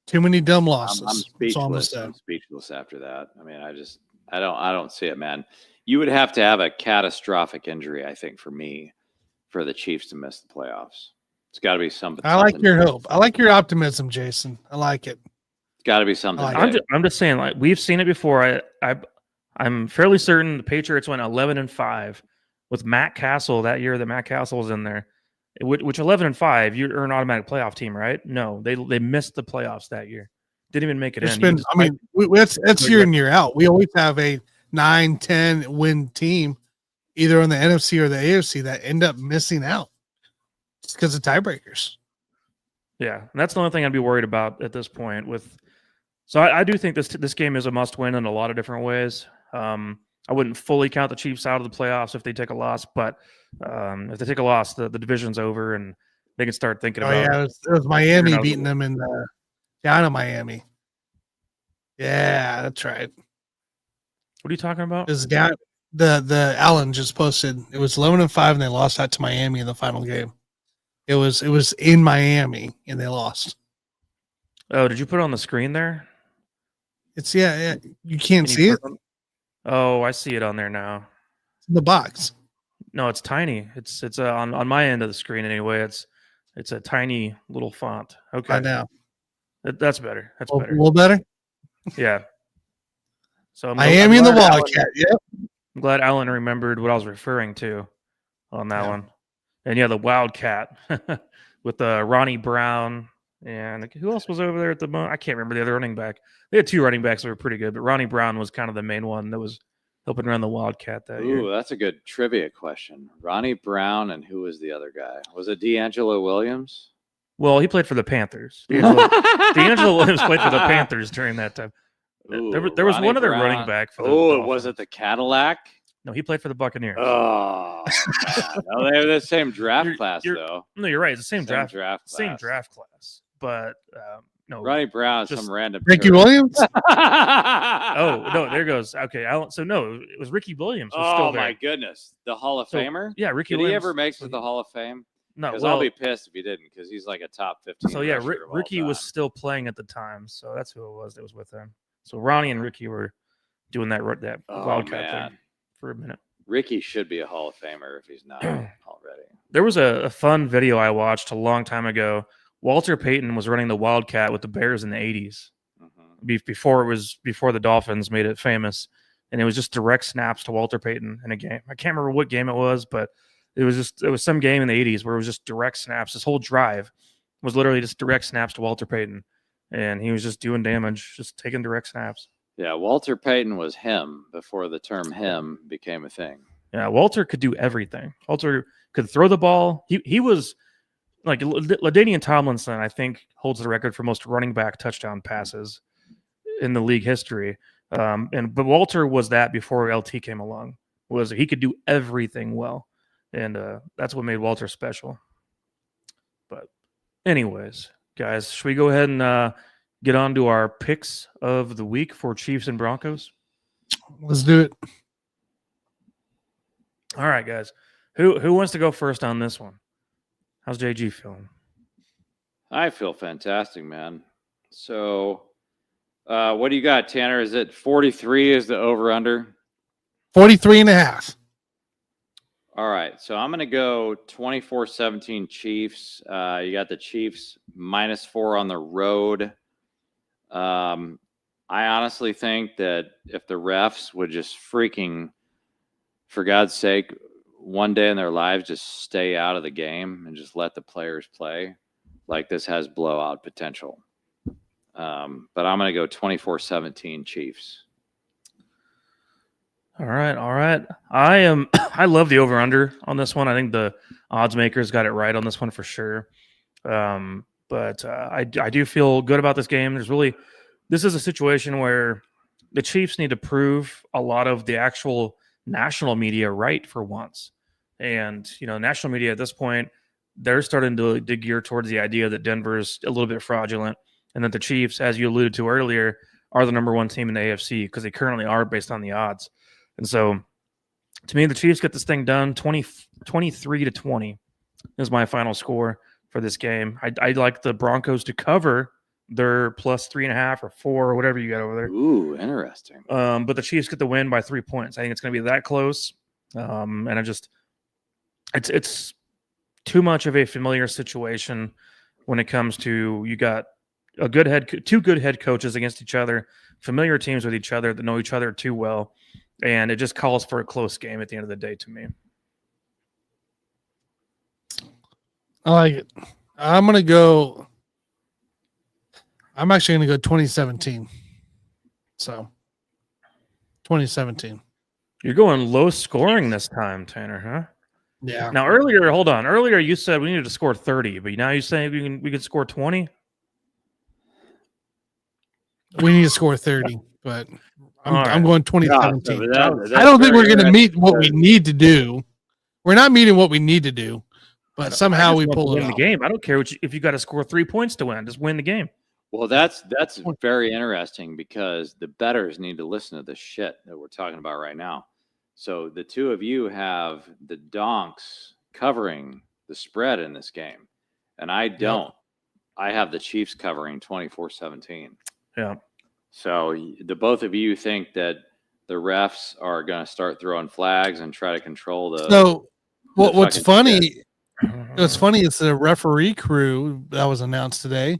[SPEAKER 3] Too many dumb losses.
[SPEAKER 2] I'm speechless. I'm speechless after that. I mean, I don't see it, man. You would have to have a catastrophic injury, I think, for the Chiefs to miss the playoffs. It's got to be something.
[SPEAKER 3] I like your hope. I like your optimism, Jason. I like it.
[SPEAKER 2] It's got to be something.
[SPEAKER 1] I'm just saying, like, we've seen it before. I'm fairly certain the Patriots went 11-5 with Matt Castle that year. That Matt Castle was in there. Which 11-5, you're an automatic playoff team, right? No, they missed the playoffs that year. Didn't even make it in.
[SPEAKER 3] That's year in, year out. We always have a 9-10 win team, either on the NFC or the AFC, that end up missing out just because of tiebreakers.
[SPEAKER 1] Yeah, and that's the only thing I'd be worried about at this point. So I do think this game is a must-win in a lot of different ways. I wouldn't fully count the Chiefs out of the playoffs if they take a loss, but if they take a loss, the division's over and they can start thinking about.
[SPEAKER 3] Yeah, it was Miami beating them down in Miami. Yeah, that's right.
[SPEAKER 1] What are you talking about?
[SPEAKER 3] It was down. The Allen just posted. It was 11-5 and they lost out to Miami in the final game. It was in Miami and they lost.
[SPEAKER 1] Oh, did you put it on the screen there?
[SPEAKER 3] It's yeah. You can't see it.
[SPEAKER 1] Oh, I see it on there now.
[SPEAKER 3] It's in the box.
[SPEAKER 1] No, it's tiny. It's on my end of the screen anyway. It's a tiny little font. Okay,
[SPEAKER 3] I know.
[SPEAKER 1] That's better. That's better.
[SPEAKER 3] A little better.
[SPEAKER 1] Yeah. So
[SPEAKER 3] Miami and the Wildcat. Yep.
[SPEAKER 1] I'm glad Alan remembered what I was referring to on that one. And yeah, the Wildcat with Ronnie Brown. And who else was over there at the moment? I can't remember the other running back. They had two running backs that were pretty good, but Ronnie Brown was kind of the main one that was helping run the Wildcat that year.
[SPEAKER 2] Ooh, that's a good trivia question. Ronnie Brown, and who was the other guy? Was it D'Angelo Williams?
[SPEAKER 1] Well, he played for the Panthers. D'Angelo Williams played for the Panthers during that time.
[SPEAKER 2] Ooh,
[SPEAKER 1] there was one other running back for the Dolphins.
[SPEAKER 2] Was it the Cadillac?
[SPEAKER 1] No, he played for the Buccaneers.
[SPEAKER 2] Oh, no, they have the same draft class, though.
[SPEAKER 1] No, you're right. It's the same draft
[SPEAKER 2] class.
[SPEAKER 1] Same draft class. But no.
[SPEAKER 2] Ronnie Brown, some random.
[SPEAKER 3] Ricky Williams?
[SPEAKER 1] Oh, no, there goes. Okay, Alan. So, no, it was Ricky Williams.
[SPEAKER 2] Oh, my goodness. The Hall of Famer?
[SPEAKER 1] Yeah, Ricky
[SPEAKER 2] Williams. Did
[SPEAKER 1] Williams.
[SPEAKER 2] he ever make it to the Hall of Fame?
[SPEAKER 1] No.
[SPEAKER 2] Because I'll be pissed if he didn't, because he's like a top 15.
[SPEAKER 1] So, yeah, Ricky was still playing at the time. So, that's who it was that was with him. So, Ronnie and Ricky were doing that Wildcat thing for a minute.
[SPEAKER 2] Ricky should be a Hall of Famer if he's not already.
[SPEAKER 1] There was a fun video I watched a long time ago. Walter Payton was running the Wildcat with the Bears in the 80s before the Dolphins made it famous. And it was just direct snaps to Walter Payton in a game. I can't remember what game it was, but it was some game in the 80s where it was just direct snaps. This whole drive was literally just direct snaps to Walter Payton. And he was just doing damage, just taking direct snaps.
[SPEAKER 2] Yeah, Walter Payton was him before the term him became a thing.
[SPEAKER 1] Yeah, Walter could do everything. Walter could throw the ball. He was like LaDainian Tomlinson, I think, holds the record for most running back touchdown passes in the league history. But Walter was that before LT came along. was he could do everything well, and that's what made Walter special. But anyways, guys, should we go ahead and get on to our picks of the week for Chiefs and Broncos?
[SPEAKER 3] Let's do it.
[SPEAKER 1] All right, guys. Who wants to go first on this one? How's JG feeling?
[SPEAKER 2] I feel fantastic, man. So, what do you got, Tanner? Is it 43 is the over-under?
[SPEAKER 3] 43.5.
[SPEAKER 2] All right. So, I'm going to go 24-17 Chiefs. You got the Chiefs -4 on the road. I honestly think that if the refs would just freaking, for God's sake, one day in their lives, just stay out of the game and just let the players play, like this has blowout potential. But I'm going to go 24-17 Chiefs.
[SPEAKER 1] All right. I love the over/under on this one. I think the odds makers got it right on this one for sure. But I do feel good about this game. This is a situation where the Chiefs need to prove a lot of the actual national media right for once. And, national media at this point, they're starting to gear towards the idea that Denver's a little bit fraudulent and that the Chiefs, as you alluded to earlier, are the number one team in the AFC because they currently are based on the odds. And so, to me, the Chiefs get this thing done 23-20 is my final score for this game. I'd like the Broncos to cover their +3.5 or 4 or whatever you got over there.
[SPEAKER 2] Ooh, interesting.
[SPEAKER 1] But the Chiefs get the win by 3 points. I think it's going to be that close. And it's too much of a familiar situation when it comes to you got two good head coaches against each other, familiar teams with each other that know each other too well, and it just calls for a close game at the end of the day to me.
[SPEAKER 3] I like it. I'm actually going to go 2017. So 2017.
[SPEAKER 1] You're going low scoring this time, Tanner, huh?
[SPEAKER 3] Yeah.
[SPEAKER 1] Now, earlier you said we needed to score 30, but now you're saying we could score 20?
[SPEAKER 3] We need to score 30, but I'm going 2017.
[SPEAKER 2] That's
[SPEAKER 3] I don't think we're going to meet what we need to do. We're not meeting what we need to do, but somehow we pull it
[SPEAKER 1] win the game. I don't care if you got to score 3 points to win. Just win the game.
[SPEAKER 2] Well, that's very interesting because the bettors need to listen to the shit that we're talking about right now. So the two of you have the donks covering the spread in this game, and I don't. Yep. I have the Chiefs covering 24-17.
[SPEAKER 1] Yeah.
[SPEAKER 2] So the both of you think that the refs are going to start throwing flags and try to control the.
[SPEAKER 3] So what's funny? What's funny is the referee crew that was announced today.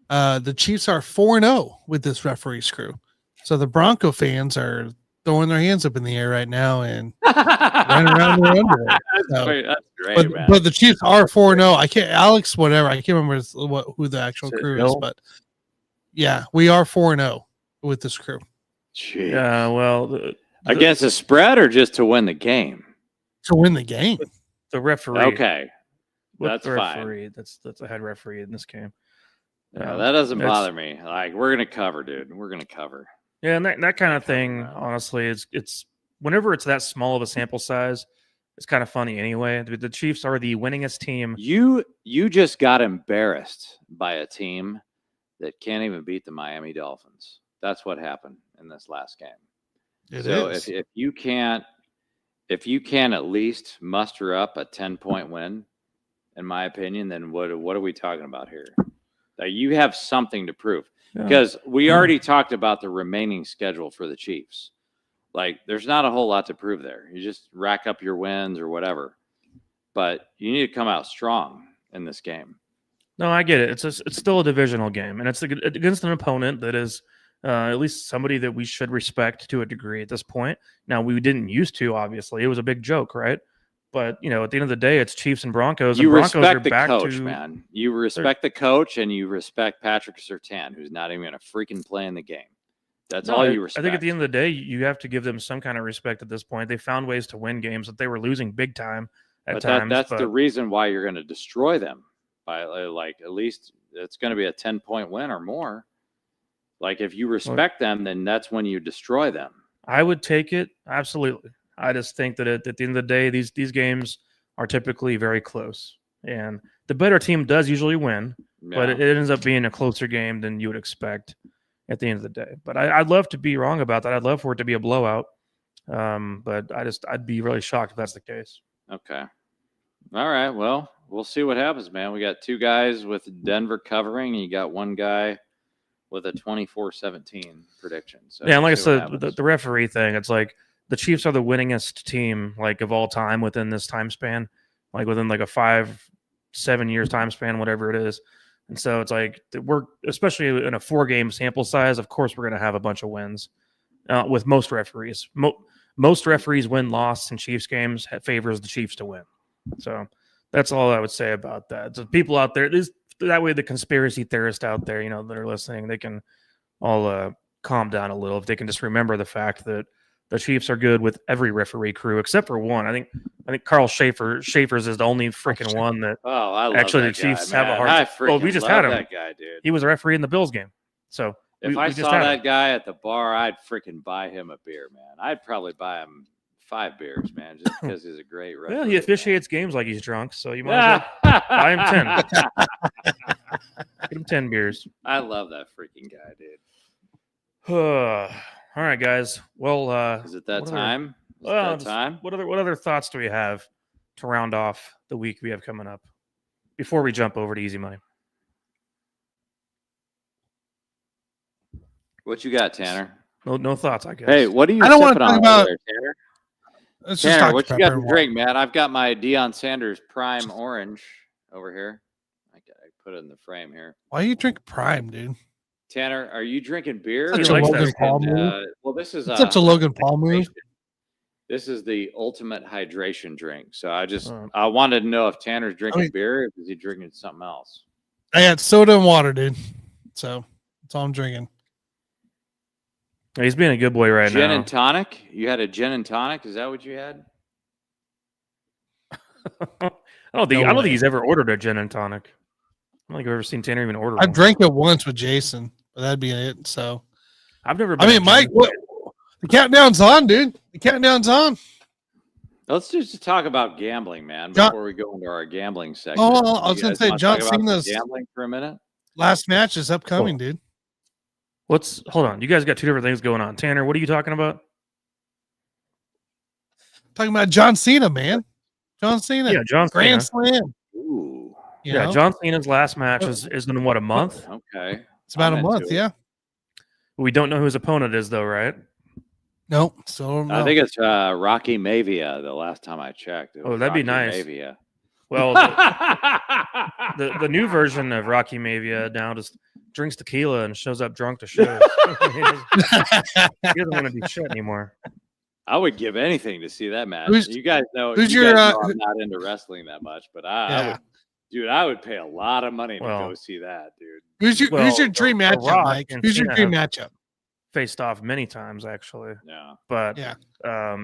[SPEAKER 3] The Chiefs are 4-0 with this referee crew. So the Bronco fans are throwing their hands up in the air right now and running around their underwear.
[SPEAKER 2] That's great, man.
[SPEAKER 3] But the Chiefs are 4-0. I can't, Alex, whatever. I can't remember who the actual crew is, but yeah, we are 4-0 with this crew.
[SPEAKER 2] Jeez.
[SPEAKER 1] Yeah, well,
[SPEAKER 2] against the spread or just to win the game?
[SPEAKER 3] To win the game.
[SPEAKER 1] The referee.
[SPEAKER 2] Okay,
[SPEAKER 1] that's
[SPEAKER 2] the
[SPEAKER 1] referee. Fine. That's a head referee in this game.
[SPEAKER 2] Yeah, that doesn't bother me. Like, we're gonna cover, dude. We're gonna cover.
[SPEAKER 1] Yeah, and that kind of thing, honestly, it's whenever it's that small of a sample size, it's kind of funny anyway. The Chiefs are the winningest team.
[SPEAKER 2] You just got embarrassed by a team that can't even beat the Miami Dolphins. That's what happened in this last game. If you can't at least muster up a 10-point win, in my opinion, then what are we talking about here? You have something to prove. Because we already talked about the remaining schedule for the Chiefs. Like, there's not a whole lot to prove there. You just rack up your wins or whatever. But you need to come out strong in this game.
[SPEAKER 1] No, I get it. It's still a divisional game, and it's against an opponent that is at least somebody that we should respect to a degree at this point. Now, we didn't used to, obviously. It was a big joke, right? But, at the end of the day, it's Chiefs and Broncos.
[SPEAKER 2] You
[SPEAKER 1] and Broncos
[SPEAKER 2] respect the coach, man. You respect the coach, and you respect Patrick Surtain, who's not even going to freaking play in the game. That's all you respect.
[SPEAKER 1] I think at the end of the day, you have to give them some kind of respect at this point. They found ways to win games that they were losing big time at times.
[SPEAKER 2] That's the reason why you're going to destroy them. By at least it's going to be a 10-point win or more. Like, if you respect them, then that's when you destroy them.
[SPEAKER 1] I would take it. Absolutely. I just think that at the end of the day, these games are typically very close, and the better team does usually win, but it ends up being a closer game than you would expect at the end of the day. But I'd love to be wrong about that. I'd love for it to be a blowout, but I'd be really shocked if that's the case.
[SPEAKER 2] Okay. All right. Well, we'll see what happens, man. We got 2 guys with Denver covering, and you got 1 guy with a 24-17 prediction. So
[SPEAKER 1] yeah, and like I said, the referee thing, it's like the Chiefs are the winningest team like of all time within this time span, like within like a 5-7 years time span, whatever it is. And so it's like we're, especially in a 4-game sample size, of course we're going to have a bunch of wins with most referees. Most referees win-loss in Chiefs games favors the Chiefs to win. So that's all I would say about that. So people out there, that way the conspiracy theorists out there, that are listening, they can all calm down a little if they can just remember the fact that the Chiefs are good with every referee crew except for one. I think Carl Schaefer's is the only freaking one that actually the Chiefs have a hard time. Well, we just had him.
[SPEAKER 2] That guy, dude.
[SPEAKER 1] He was a referee in the Bills game. So
[SPEAKER 2] if I saw that guy at the bar, I'd freaking buy him a beer, man. I'd probably buy him 5 beers, man, just because he's a great referee.
[SPEAKER 1] Well, he officiates games like he's drunk, so you might as well buy him 10. Get him 10 beers.
[SPEAKER 2] I love that freaking guy, dude.
[SPEAKER 1] All right, guys. Well,
[SPEAKER 2] is it that time?
[SPEAKER 1] What other thoughts do we have to round off the week we have coming up before we jump over to Easy Money?
[SPEAKER 2] What you got, Tanner?
[SPEAKER 1] No thoughts, I guess.
[SPEAKER 2] Hey, what are you?
[SPEAKER 3] I don't want to talk about
[SPEAKER 2] there, Tanner.
[SPEAKER 3] Let's
[SPEAKER 2] Tanner,
[SPEAKER 3] just talk
[SPEAKER 2] what you got to drink, man? I've got my Deion Sanders Prime Orange over here. I put it in the frame here.
[SPEAKER 3] Why you drink Prime, dude?
[SPEAKER 2] Tanner, are you drinking beer?
[SPEAKER 3] Such a Logan Paul move.
[SPEAKER 2] Well, this is
[SPEAKER 3] such a Logan Paul move.
[SPEAKER 2] This is the ultimate hydration drink. So I wanted to know if Tanner's drinking beer, or is he drinking something else?
[SPEAKER 3] I had soda and water, dude. So that's all I'm drinking.
[SPEAKER 1] He's being a good boy right now.
[SPEAKER 2] Gin and tonic? You had a gin and tonic? Is that what you had?
[SPEAKER 1] I don't think he's ever ordered a gin and tonic. I don't think I've ever seen Tanner even order one.
[SPEAKER 3] I drank it once with Jason, but that'd be it. So
[SPEAKER 1] I've never been.
[SPEAKER 3] I mean, Mike, the countdown's on, dude. The countdown's on.
[SPEAKER 2] Let's just talk about gambling, man, before we go into our gambling segment.
[SPEAKER 3] Oh, I was going to say, John Cena's
[SPEAKER 2] gambling for a minute.
[SPEAKER 3] Last match is upcoming, dude.
[SPEAKER 1] Hold on. You guys got 2 different things going on. Tanner, what are you talking about?
[SPEAKER 3] Talking about John Cena, man. John Cena.
[SPEAKER 1] Yeah, John Cena.
[SPEAKER 3] Grand Slam.
[SPEAKER 2] Ooh.
[SPEAKER 1] Yeah, John Cena's last match is in what, a month?
[SPEAKER 2] Okay.
[SPEAKER 3] It's about a month, yeah.
[SPEAKER 1] We don't know who his opponent is, though, right?
[SPEAKER 3] Nope. So
[SPEAKER 2] I think it's Rocky Maivia. The last time I checked,
[SPEAKER 1] that'd be nice.
[SPEAKER 2] Maivia.
[SPEAKER 1] Well, the new version of Rocky Maivia now just drinks tequila and shows up drunk to shows. He doesn't want to do shit anymore.
[SPEAKER 2] I would give anything to see that match. You guys know, I'm not into wrestling that much, but I would pay a lot of money to go see that, dude.
[SPEAKER 3] Who's your dream matchup, Mike? Who's your dream matchup?
[SPEAKER 1] Faced off many times, actually.
[SPEAKER 2] Yeah.
[SPEAKER 1] But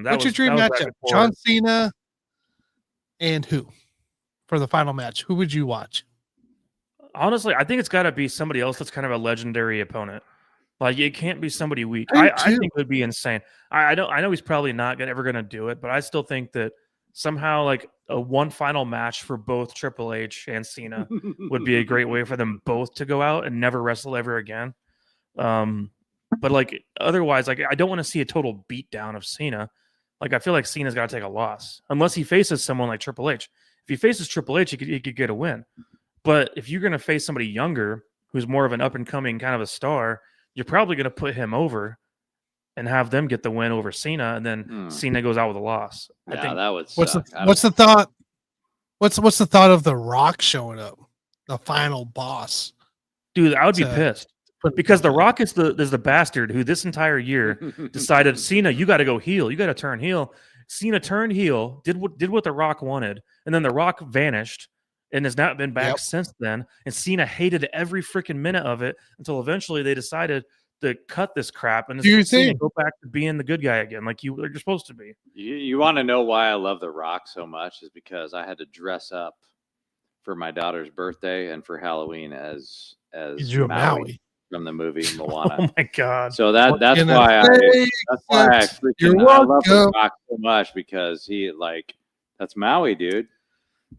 [SPEAKER 3] what's your dream matchup? John Cena and who for the final match? Who would you watch?
[SPEAKER 1] Honestly, I think it's got to be somebody else that's kind of a legendary opponent. Like, it can't be somebody weak. I think it would be insane. I know he's probably not ever going to do it, but I still think that somehow like a one final match for both Triple H and Cena would be a great way for them both to go out and never wrestle ever again. But like otherwise, like I don't want to see a total beatdown of Cena. Like I feel like Cena's got to take a loss unless he faces someone like Triple H. If he faces Triple H, he could get a win. But if you're going to face somebody younger who's more of an up and coming kind of a star, you're probably going to put him over and have them get the win over Cena, and then Cena goes out with a loss.
[SPEAKER 2] I think that would.
[SPEAKER 3] What's the thought? What's the thought of The Rock showing up, the final boss?
[SPEAKER 1] Dude, I would be pissed because The Rock is the bastard who this entire year decided, Cena, you got to go heel, you got to turn heel. Cena turned heel, did what The Rock wanted, and then The Rock vanished and has not been back since then. And Cena hated every freaking minute of it until eventually they decided to cut this crap and go back to being the good guy again, like you're supposed to be.
[SPEAKER 2] You want to know why I love The Rock so much is because I had to dress up for my daughter's birthday and for Halloween as
[SPEAKER 3] Maui.
[SPEAKER 2] from the movie Moana.
[SPEAKER 1] Oh my god!
[SPEAKER 2] So that's why I freaking I love The Rock so much, because he that's Maui, dude.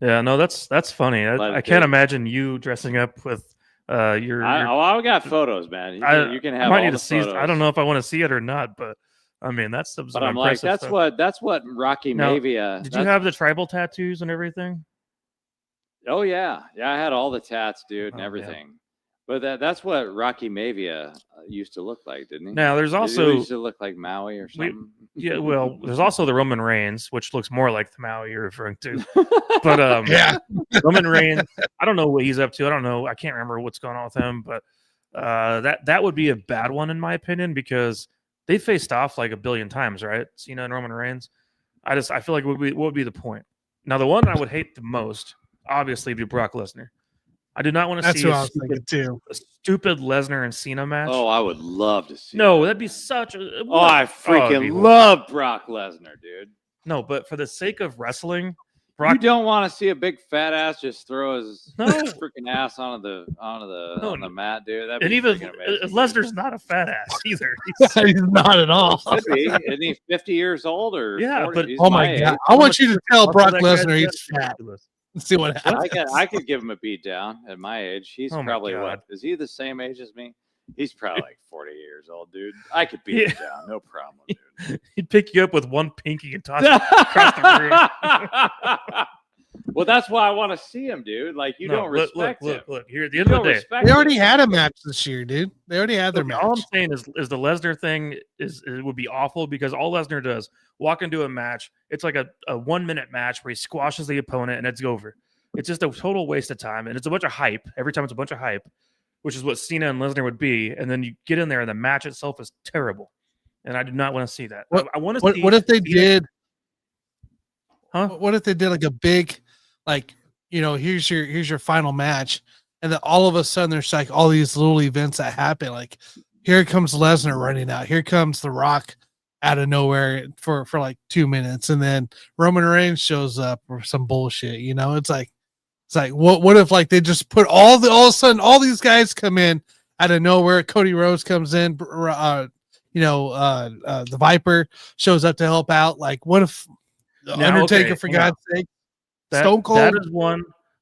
[SPEAKER 1] Yeah, no, that's funny. I can't imagine you dressing up with your.
[SPEAKER 2] I got photos, man. You can have.
[SPEAKER 1] I might
[SPEAKER 2] all
[SPEAKER 1] need
[SPEAKER 2] the
[SPEAKER 1] to see.
[SPEAKER 2] photos.
[SPEAKER 1] I don't know if I want to see it or not, but I mean that's some.
[SPEAKER 2] But I'm like, that's what Rocky Mavia.
[SPEAKER 1] Did you have the tribal tattoos and everything?
[SPEAKER 2] Oh yeah, I had all the tats, dude, and everything. Yeah. But that's what Rocky Mavia used to look like, didn't he?
[SPEAKER 1] Now there's also
[SPEAKER 2] used to look like Maui or something.
[SPEAKER 1] Well, there's also the Roman Reigns, which looks more like the Maui you're referring to. But Roman Reigns, I don't know what he's up to. I don't know. I can't remember what's going on with him, but that would be a bad one in my opinion, because they faced off like a billion times, right? Cena and Roman Reigns. I feel like what would be the point? Now the one I would hate the most, obviously, would be Brock Lesnar. I do not want to see a stupid Lesnar and Cena match.
[SPEAKER 2] Oh, I would love to see.
[SPEAKER 1] No, that'd be such a.
[SPEAKER 2] I freaking love Brock Lesnar, dude.
[SPEAKER 1] No, but for the sake of wrestling,
[SPEAKER 2] you don't want to see a big fat ass just throw his freaking ass on the mat, dude.
[SPEAKER 1] And even Lesnar's not a fat ass either.
[SPEAKER 3] He's not at all.
[SPEAKER 2] Could be. Isn't he 50 years old or?
[SPEAKER 1] Yeah,
[SPEAKER 2] 40?
[SPEAKER 1] but
[SPEAKER 3] oh my god, I want you to tell Brock Lesnar he's fat. Let's see what happens.
[SPEAKER 2] I could give him a beat down at my age. He's probably what? Is he the same age as me? He's probably like 40 years old, dude. I could beat him down, no problem, dude.
[SPEAKER 1] He'd pick you up with one pinky and toss you across the room.
[SPEAKER 2] Well, that's why I want to see him, dude. Like, you don't respect him.
[SPEAKER 1] Look. Here at the end of the day,
[SPEAKER 3] they already had a match this year, dude. They already had their match.
[SPEAKER 1] All I'm saying is the Lesnar thing it would be awful, because all Lesnar does, walk into a match, it's like a 1 minute match where he squashes the opponent and it's over. It's just a total waste of time, and it's a bunch of hype. Every time it's a bunch of hype, which is what Cena and Lesnar would be. And then you get in there, and the match itself is terrible. And I do not want to see that. I want to see.
[SPEAKER 3] What if they did?
[SPEAKER 1] Huh?
[SPEAKER 3] What if they did like a big, here's your final match, and then all of a sudden there's like all these little events that happen. Like, here comes Lesnar running out. Here comes The Rock out of nowhere for like 2 minutes, and then Roman Reigns shows up or some bullshit. It's like what if like they just put all of a sudden all these guys come in out of nowhere. Cody Rhodes comes in, the Viper shows up to help out. Like, what if Undertaker, for God's sake, Stone Cold?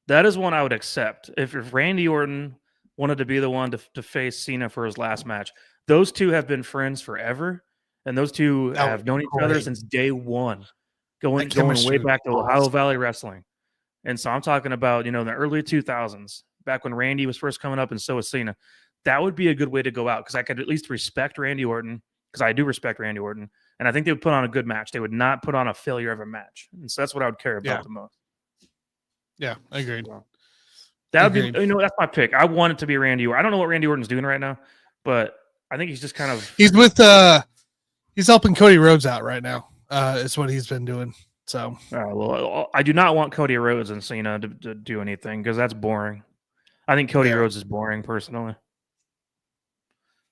[SPEAKER 1] That is one I would accept if Randy Orton wanted to be the one to face Cena for his last match. Those two have been friends forever, and those two have known each other since day one, going way back to Ohio Valley Wrestling. And so I'm talking about, the early 2000s, back when Randy was first coming up and so was Cena. That would be a good way to go out, because I could at least respect Randy Orton, because I do respect Randy Orton. And I think they would put on a good match. They would not put on a failure of a match. And so that's what I would care about the most.
[SPEAKER 3] Yeah, I agree.
[SPEAKER 1] That would be, that's my pick. I want it to be Randy Orton. I don't know what Randy Orton's doing right now, but I think he's just kind of.
[SPEAKER 3] He's he's helping Cody Rhodes out right now. Is what he's been doing. So,
[SPEAKER 1] well, I do not want Cody Rhodes and Cena to do anything, because that's boring. I think Cody Rhodes is boring personally,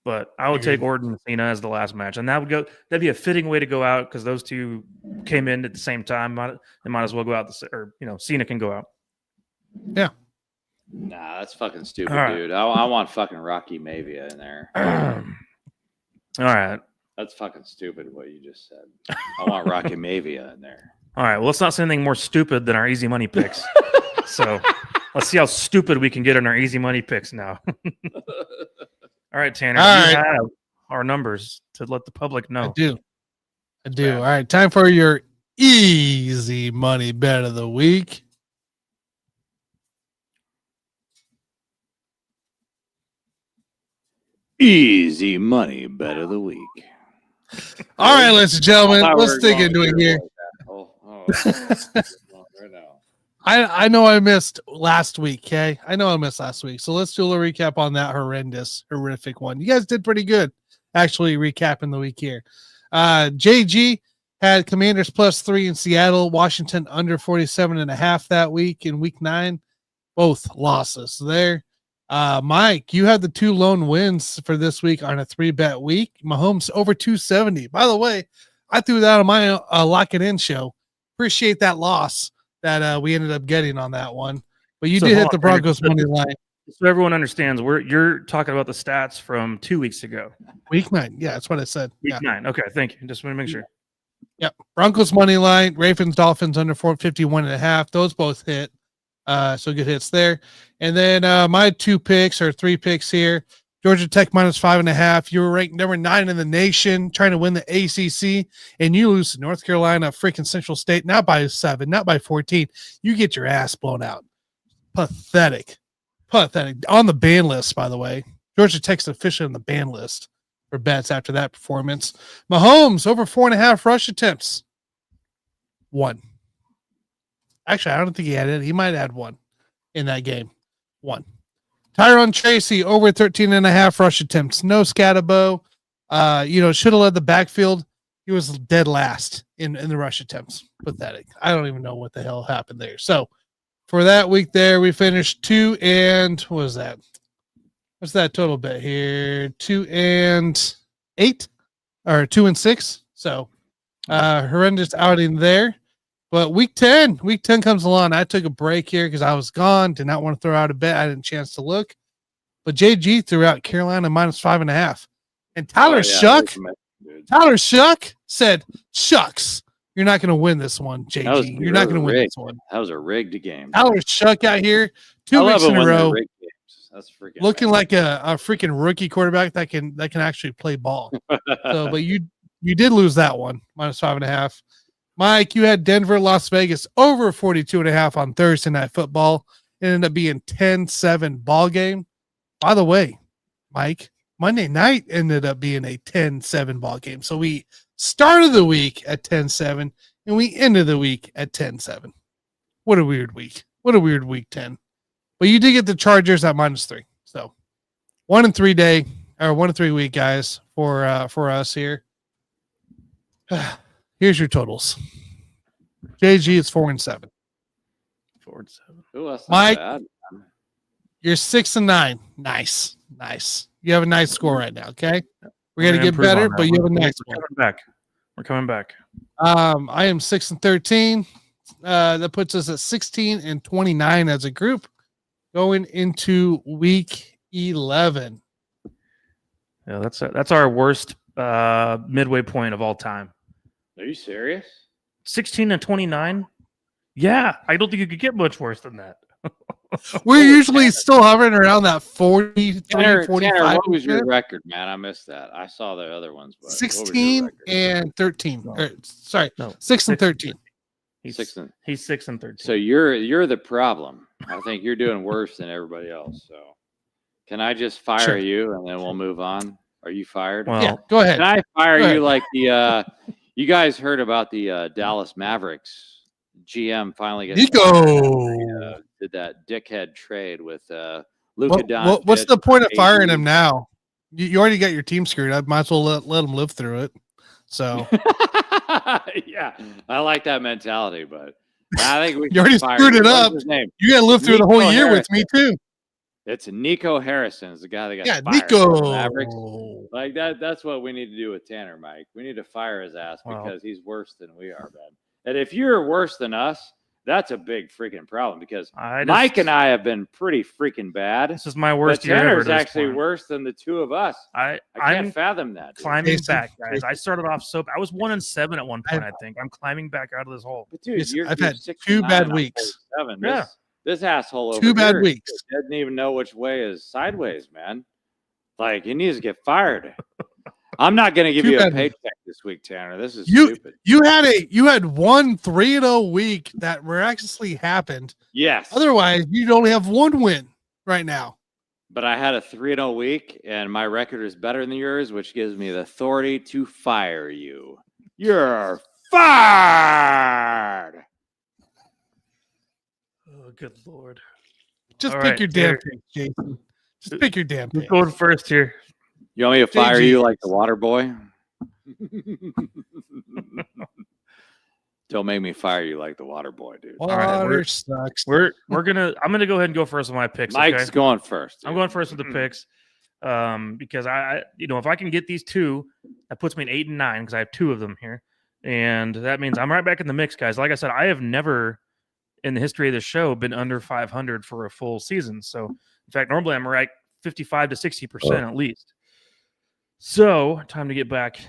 [SPEAKER 1] but I would take Orton and Cena as the last match, and that'd be a fitting way to go out, because those two came in at the same time. They might as well go out, Cena can go out.
[SPEAKER 3] Yeah.
[SPEAKER 2] Nah, that's fucking stupid, dude. I want fucking Rocky Mavia in there.
[SPEAKER 1] All right.
[SPEAKER 2] That's fucking stupid what you just said. I want Rocky Mavia in there.
[SPEAKER 1] All right, well, let's not say anything more stupid than our easy money picks. So let's see how stupid we can get in our easy money picks now. All right, Tanner, you have our numbers to let the public know.
[SPEAKER 3] I do. All right, time for your easy money bet of the week.
[SPEAKER 2] Easy money bet of the week.
[SPEAKER 3] All right, ladies and gentlemen, let's dig into it here. I know I missed last week, okay? I know I missed last week. So let's do a little recap on that horrific one. You guys did pretty good, actually, recapping the week here. JG had Commanders +3 in Seattle, Washington under 47.5 that week in week 9. Both losses there. Mike, you had the 2 lone wins for this week on a 3-bet week. Mahomes over 270. By the way, I threw that on my Lock It In show. Appreciate that loss that we ended up getting on that one. But you did hit the Broncos money line.
[SPEAKER 1] So everyone understands, you're talking about the stats from 2 weeks ago.
[SPEAKER 3] Week 9. Yeah, that's what I said.
[SPEAKER 1] Week 9. Okay, thank you. Just want to make sure.
[SPEAKER 3] Yep. Broncos money line, Ravens, Dolphins under 451.5. Those both hit. So good hits there. And then my 2 picks or 3 picks here. Georgia Tech -5.5. You were ranked number 9 in the nation, trying to win the ACC, and you lose to North Carolina, freaking Central State, not by 7, not by 14. You get your ass blown out. Pathetic. On the ban list, by the way. Georgia Tech's officially on the ban list for bets after that performance. Mahomes over 4.5 rush attempts. 1. Actually, I don't think he had it. He might add 1 in that game. 1. Tyron Tracy over 13.5 rush attempts. No Scatabo. Should have led the backfield. He was dead last in the rush attempts. Pathetic. I don't even know what the hell happened there. So for that week there, we finished 2 and what was that? What's that total bet here? 2 and 8 or 2 and 6. So horrendous outing there. But week 10 comes along. I took a break here because I was gone. Did not want to throw out a bet. I didn't chance to look. But JG threw out Carolina -5.5. And Tyler Shuck said, "Shucks, you're not going to win this one, JG. You're not going to win this one."
[SPEAKER 2] That was a rigged game.
[SPEAKER 3] Tyler Shuck out here 2 weeks in a row,
[SPEAKER 2] that's freaking
[SPEAKER 3] looking like a freaking rookie quarterback that can actually play ball. But you did lose that one, -5.5. Mike, you had Denver, Las Vegas over 42.5 on Thursday Night Football. It ended up being 10-7 ball game. By the way, Mike, Monday night ended up being a 10-7 ball game. So we started the week at 10-7 and we ended the week at 10-7. What a weird week. What a weird week 10. But you did get the Chargers at -3. So 1 and 3 day or 1 and 3 week, guys, for us here. Here's your totals. JG is 4 and 7.
[SPEAKER 1] 4 and 7.
[SPEAKER 2] Ooh, that's not
[SPEAKER 3] Mike,
[SPEAKER 2] bad.
[SPEAKER 3] You're 6 and 9. Nice. You have a nice score right now. Okay, we're gonna get better, but you have a nice score.
[SPEAKER 1] We're coming back.
[SPEAKER 3] I am 6 and 13. That puts us at 16 and 29 as a group going into week 11.
[SPEAKER 1] Yeah, that's our worst midway point of all time.
[SPEAKER 2] Are you serious?
[SPEAKER 1] 16 and 29? Yeah, I don't think you could get much worse than that.
[SPEAKER 3] We're usually still hovering around that 43, 45.
[SPEAKER 2] What was your record, man? I missed that. I saw the other ones. But
[SPEAKER 3] 16 and 13.
[SPEAKER 1] No.
[SPEAKER 3] 6 and 13.
[SPEAKER 1] He's 6 and 13.
[SPEAKER 2] So you're the problem. I think you're doing worse than everybody else. So can I just fire you and then we'll move on? Are you fired?
[SPEAKER 1] Well,
[SPEAKER 3] yeah, go ahead.
[SPEAKER 2] Can I fire you like the you guys heard about the Dallas Mavericks GM finally gets
[SPEAKER 3] Nico
[SPEAKER 2] did that dickhead trade with Luka Doncic.
[SPEAKER 3] What's the point of firing him now? You already got your team screwed up. Might as well let him live through it. So
[SPEAKER 2] yeah, I like that mentality, but I think we
[SPEAKER 3] you already screwed it up. You got to live through the whole year with me too.
[SPEAKER 2] It's Nico Harrison is the guy that got fired.
[SPEAKER 3] Nico
[SPEAKER 2] Mavericks. Like that's what we need to do with Tanner, Mike. We need to fire his ass because he's worse than we are, man. And if you're worse than us, that's a big freaking problem because Mike and I have been pretty freaking bad.
[SPEAKER 1] This is my worst year.
[SPEAKER 2] Tanner's actually worse than the two of us. I can't
[SPEAKER 1] I'm
[SPEAKER 2] fathom that.
[SPEAKER 1] Climbing back, guys. I started off I was 1 and 7 at one point. I think I'm climbing back out of this hole.
[SPEAKER 2] But dude,
[SPEAKER 3] I've had 2 bad weeks.
[SPEAKER 2] This asshole over
[SPEAKER 3] 2 bad
[SPEAKER 2] here
[SPEAKER 3] weeks
[SPEAKER 2] doesn't even know which way is sideways, man. Like he needs to get fired. I'm not going to give you a paycheck this week, Tanner. This is stupid.
[SPEAKER 3] You had 1 3-0 week that miraculously happened.
[SPEAKER 2] Yes.
[SPEAKER 3] Otherwise, you'd only have 1 win right now.
[SPEAKER 2] But I had a 3-0 week, and my record is better than yours, which gives me the authority to fire you. You're fired.
[SPEAKER 1] Oh, good Lord.
[SPEAKER 3] Just pick your damn pick, Jason. Just pick your damn pick.
[SPEAKER 1] Going first here.
[SPEAKER 2] You want me to fire you like the water boy? Don't make me fire you like the water boy, dude.
[SPEAKER 3] Water sucks.
[SPEAKER 1] I'm gonna go ahead and go first with my picks.
[SPEAKER 2] Mike's going first.
[SPEAKER 1] Dude. I'm going first with the picks. Because I if I can get these 2, that puts me in 8 and 9 because I have 2 of them here. And that means I'm right back in the mix, guys. Like I said, I have never in the history of the show been under 500 for a full season. So In fact, normally I'm right 55 to 60% at least. So time to get back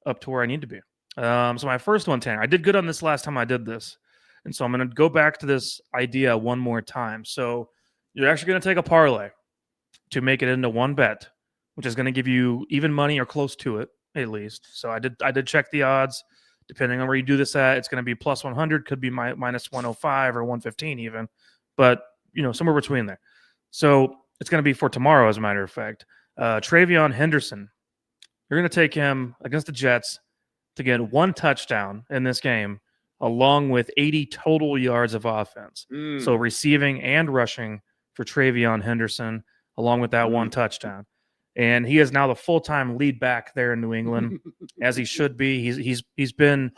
[SPEAKER 1] up to where I need to be. So my first one, Tanner, I did good on this last time I did this. And so I'm going to go back to this idea one more time. So you're actually going to take a parlay to make it into one bet, which is going to give you even money or close to it, at least. So I did check the odds. Depending on where you do this at, it's going to be plus 100, could be minus 105 or 115 even. But, somewhere between there. So it's going to be for tomorrow, as a matter of fact. Travion Henderson. You're going to take him against the Jets to get 1 touchdown in this game, along with 80 total yards of offense. So receiving and rushing for Travion Henderson, along with that 1 touchdown. And he is now the full-time lead back there in New England, as he should be. He's been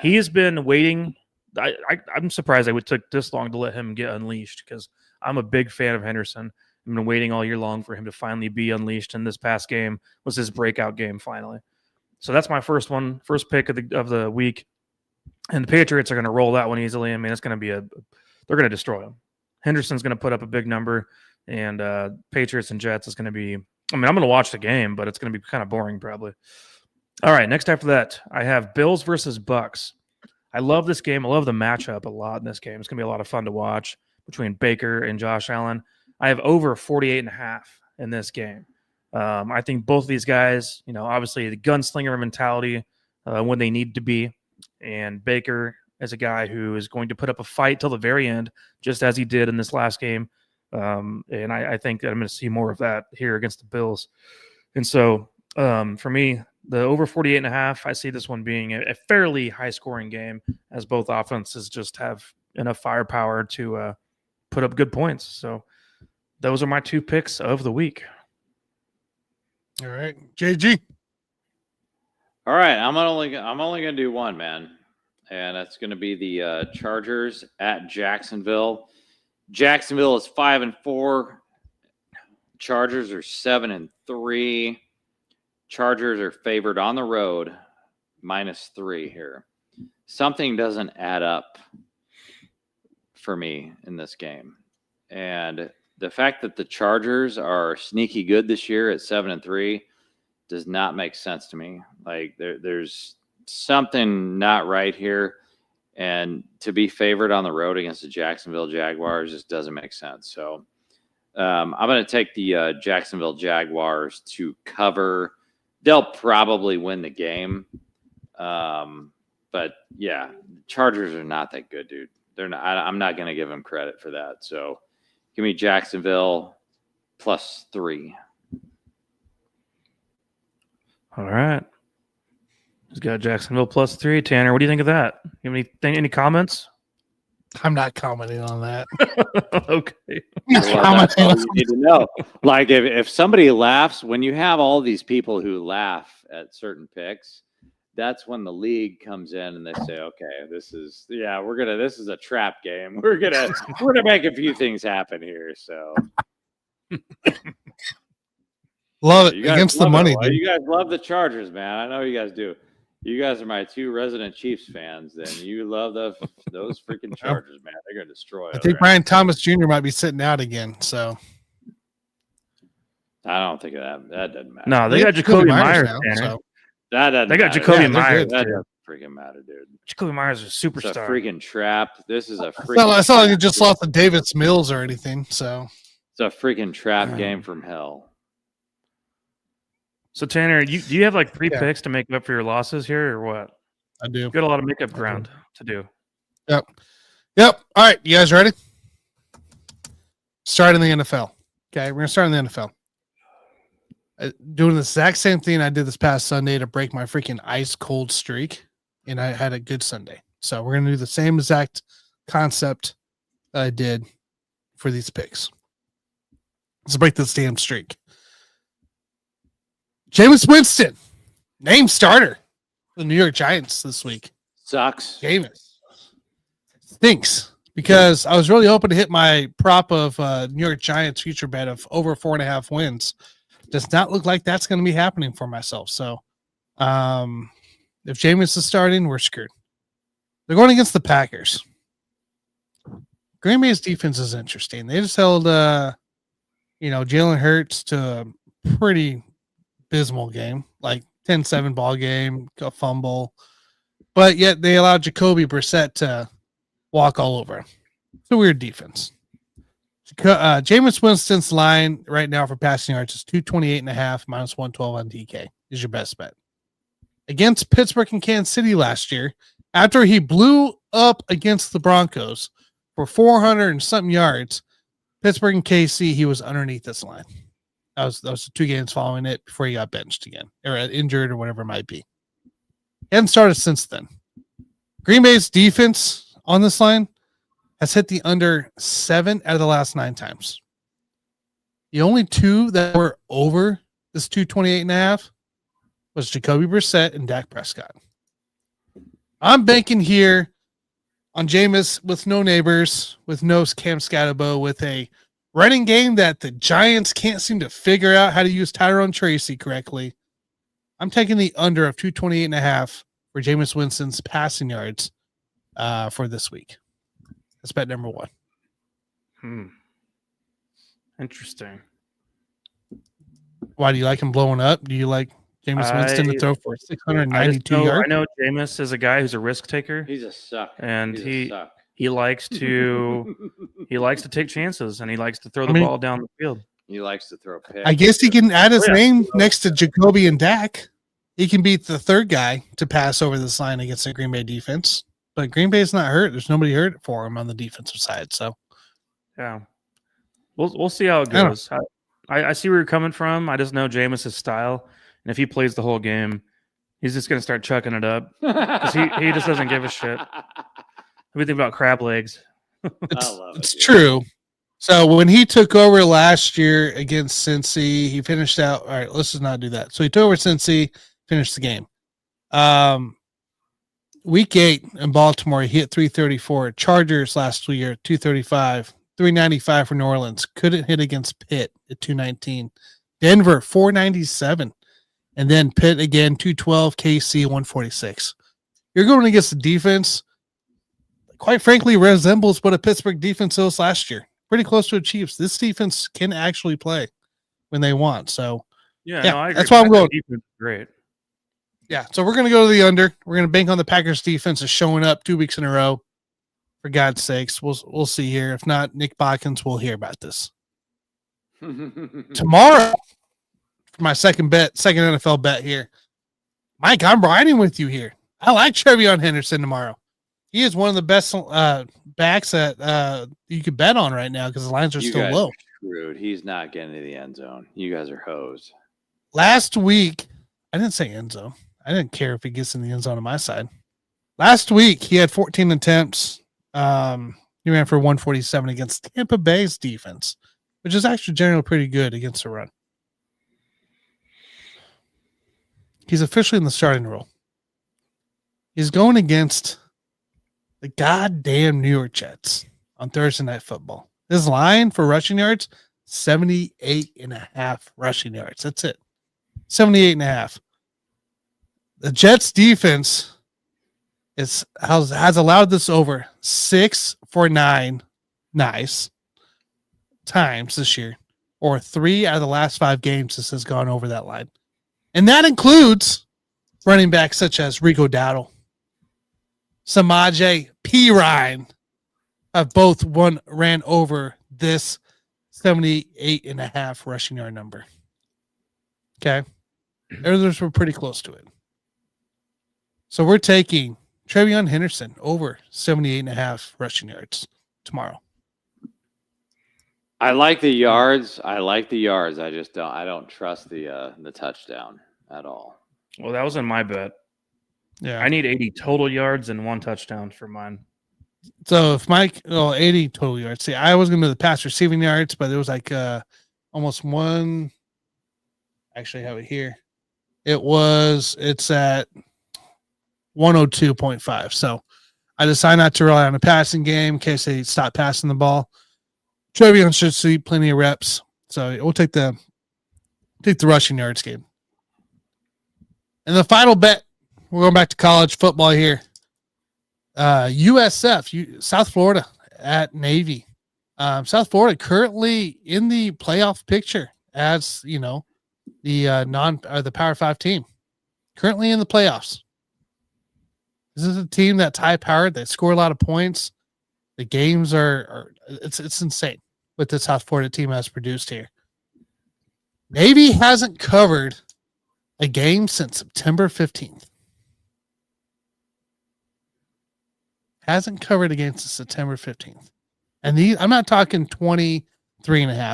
[SPEAKER 1] he has been waiting. I'm surprised they would took this long to let him get unleashed, because I'm a big fan of Henderson. I've been waiting all year long for him to finally be unleashed, and this past game was his breakout game finally. So that's my first pick of the week. And the Patriots are going to roll that one easily. I mean, it's going to be they're going to destroy him. Henderson's going to put up a big number, and Patriots and Jets is going to be. I mean, I'm going to watch the game, but it's going to be kind of boring probably. All right, next after that, I have Bills versus Bucks. I love this game. I love the matchup a lot in this game. It's going to be a lot of fun to watch between Baker and Josh Allen. I have over 48.5 in this game. I think both of these guys, obviously the gunslinger mentality when they need to be, and Baker is a guy who is going to put up a fight till the very end, just as he did in this last game. And I think that I'm going to see more of that here against the Bills. And so for me, the over 48.5, I see this one being a fairly high-scoring game, as both offenses just have enough firepower to put up good points. So those are my 2 picks of the week.
[SPEAKER 3] All right, JG.
[SPEAKER 2] All right, I'm only going to do one, man, and that's going to be the Chargers at Jacksonville. Jacksonville is 5-4. Chargers are 7-3. Chargers are favored on the road, -3 here. Something doesn't add up for me in this game, and the fact that the Chargers are sneaky good this year at 7-3 does not make sense to me. Like there's something not right here. And to be favored on the road against the Jacksonville Jaguars just doesn't make sense. So I'm going to take the Jacksonville Jaguars to cover. They'll probably win the game. But, yeah, Chargers are not that good, dude. They're not. I'm not going to give them credit for that. So give me Jacksonville +3.
[SPEAKER 1] All right. He's got Jacksonville +3. Tanner, what do you think of that? You have any comments?
[SPEAKER 3] I'm not commenting on that.
[SPEAKER 1] Okay.
[SPEAKER 2] Well, that's all you need to know. Like if somebody laughs, when you have all these people who laugh at certain picks, that's when the league comes in and they say, okay, this is a trap game. We're gonna make a few things happen here. So
[SPEAKER 3] love it. Against the money, dude.
[SPEAKER 2] You guys love the Chargers, man. I know you guys do. You guys are my 2 resident Chiefs fans. Then you love those freaking Chargers, man. They're gonna destroy.
[SPEAKER 3] I think Brian Thomas Jr. might be sitting out again. So
[SPEAKER 2] I don't think of that. That doesn't matter.
[SPEAKER 1] No, they got Jacoby Myers now. So.
[SPEAKER 2] That doesn't.
[SPEAKER 1] They got Jacoby Myers.
[SPEAKER 2] That doesn't freaking matter, dude.
[SPEAKER 1] Jacoby Myers is a superstar.
[SPEAKER 2] It's a freaking trap. This is a freaking.
[SPEAKER 3] It's not like you just lost to Davis Mills or anything. So
[SPEAKER 2] it's a freaking trap game from hell.
[SPEAKER 1] So Tanner, do you have like 3 picks to make up for your losses here, or what?
[SPEAKER 3] I do.
[SPEAKER 1] You've got a lot of makeup ground to do.
[SPEAKER 3] Yep. All right, you guys ready? Start in the NFL. Okay, we're gonna start in the NFL. Doing the exact same thing I did this past Sunday to break my freaking ice cold streak, and I had a good Sunday. So we're gonna do the same exact concept that I did for these picks. Let's break this damn streak. Jameis Winston, named starter for the New York Giants this week.
[SPEAKER 2] Sucks.
[SPEAKER 3] Jameis stinks because I was really hoping to hit my prop of New York Giants future bet of over 4.5 wins. Does not look like that's going to be happening for myself. So if Jameis is starting, we're screwed. They're going against the Packers. Green Bay's defense is interesting. They just held Jalen Hurts to a pretty abysmal game, like 10-7 ball game, a fumble, but yet they allowed Jacoby Brissett to walk all over him. It's a weird defense. Jameis Winston's line right now for passing yards is 228.5 minus 112 on DK is your best bet. Against Pittsburgh and Kansas City last year, after he blew up against the Broncos for 400 and something yards, Pittsburgh and KC, he was underneath this line. That was the 2 games following it before he got benched again or injured or whatever it might be. He hadn't started since then. Green Bay's defense on this line has hit the under 7 out of the last 9 times. The only 2 that were over this 228.5 was Jacoby Brissett and Dak Prescott. I'm banking here on Jameis with no neighbors, with no Cam Scatterbo, with a running game that the Giants can't seem to figure out how to use Tyrone Tracy correctly. I'm taking the under of 228.5 for Jameis Winston's passing yards for this week. That's bet number 1.
[SPEAKER 1] Interesting.
[SPEAKER 3] Why do you like him blowing up? Do you like Jameis Winston to throw for 692 yards?
[SPEAKER 1] I know Jameis is a guy who's a risk taker.
[SPEAKER 2] He's a suck.
[SPEAKER 1] And he likes to take chances, and he likes to throw the ball down the field.
[SPEAKER 2] He likes to throw picks.
[SPEAKER 3] I guess he can add his name next to Jacoby and Dak. He can be the third guy to pass over this line against the Green Bay defense. But Green Bay's not hurt. There's nobody hurt for him on the defensive side. So,
[SPEAKER 1] yeah, we'll see how it goes. I see where you're coming from. I just know Jameis' style, and if he plays the whole game, he's just going to start chucking it up because he just doesn't give a shit. Everything about crab legs.
[SPEAKER 3] It's true. So when he took over last year against Cincy, he finished out. All right, let's just not do that. So he took over Cincy, finished the game. Week 8 in Baltimore, he hit 334. Chargers last year, 235. 395 for New Orleans. Couldn't hit against Pitt at 219. Denver, 497. And then Pitt again, 212. KC, 146. You're going against the defense, quite frankly, resembles what a Pittsburgh defense was last year. Pretty close to the Chiefs. This defense can actually play when they want. So,
[SPEAKER 1] I agree.
[SPEAKER 3] That's why I'm going.
[SPEAKER 1] Great.
[SPEAKER 3] Yeah, so we're going to go to the under. We're going to bank on the Packers defense is showing up 2 weeks in a row. For God's sakes, we'll see here. If not, Nick Bodkins will hear about this. Tomorrow, for my second NFL bet here. Mike, I'm riding with you here. I like Trevion Henderson tomorrow. He is one of the best backs that you could bet on right now because the lines are still low.
[SPEAKER 2] Screwed. He's not getting to the end zone. You guys are hosed.
[SPEAKER 3] Last week, I didn't say end zone. I didn't care if he gets in the end zone on my side. Last week, he had 14 attempts. He ran for 147 against Tampa Bay's defense, which is actually generally pretty good against the run. He's officially in the starting role. He's going against the goddamn New York Jets on Thursday Night Football. His line for rushing yards, 78.5 rushing yards. That's it. 78.5. The Jets defense has allowed this over 6 for 9 nice times this year, or 3 out of the last 5 games this has gone over that line. And that includes running backs such as Rico Dowdle, Samaje Perine have both ran over this 78.5 rushing yard number. Okay. Others were pretty close to it. So we're taking Trevion Henderson over 78.5 rushing yards tomorrow.
[SPEAKER 2] I like the yards. I just don't trust the touchdown at all.
[SPEAKER 1] Well, that was in my bet.
[SPEAKER 3] Yeah.
[SPEAKER 1] I need 80 total yards and 1 touchdown for mine.
[SPEAKER 3] So if Mike, 80 total yards. See, I was going to do the pass receiving yards, but it was like almost 1. Actually, I have it here. It's at 102.5. So I decided not to rely on a passing game in case they stop passing the ball. Trevion should see plenty of reps. So we'll take the rushing yards game. And the final bet, we're going back to college football here. USF, South Florida at Navy. South Florida currently in the playoff picture as the the Power 5 team, currently in the playoffs. This is a team that's high powered. They score a lot of points. The games it's insane what the South Florida team has produced here. Navy hasn't covered a game since September 15th. Hasn't covered a game since September 15th. And I'm not talking 23.5,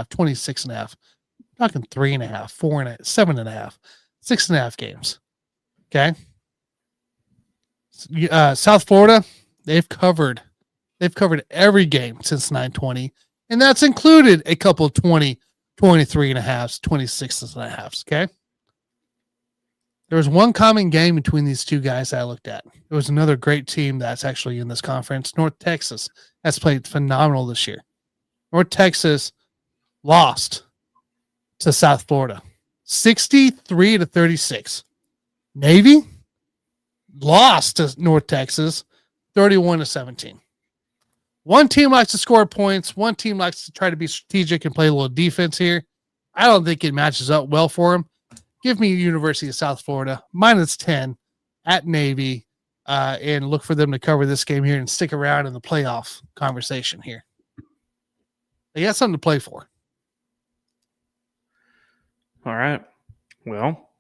[SPEAKER 3] 26.5. I'm talking 3.5, 4.5, 7.5, 6.5 games. Okay. South Florida, they've covered every game since 9/20, and that's included a couple 20, 23.5s, 26.5s. Okay. There was one common game between these two guys that I looked at. There was another great team that's actually in this conference. North Texas has played phenomenal this year. North Texas lost to South Florida, 63-36. Navy lost to North Texas, 31-17. One team likes to score points. One team likes to try to be strategic and play a little defense here. I don't think it matches up well for them. Give me University of South Florida -10 at Navy, and look for them to cover this game here and stick around in the playoff conversation here. They got something to play for.
[SPEAKER 1] All right. Well,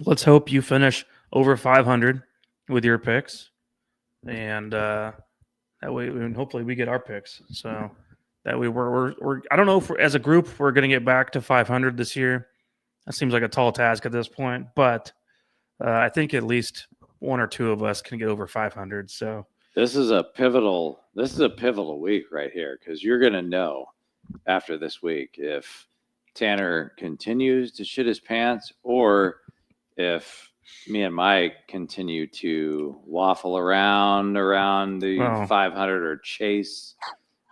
[SPEAKER 1] let's hope you finish over 500 with your picks, and that way, hopefully, we get our picks. So that way, we're I don't know if as a group we're going to get back to 500 this year. That seems like a tall task at this point, but I think at least one or two of us can get over 500. So
[SPEAKER 2] this is a pivotal week right here, because you're going to know after this week if Tanner continues to shit his pants or if me and Mike continue to waffle around the 500 or chase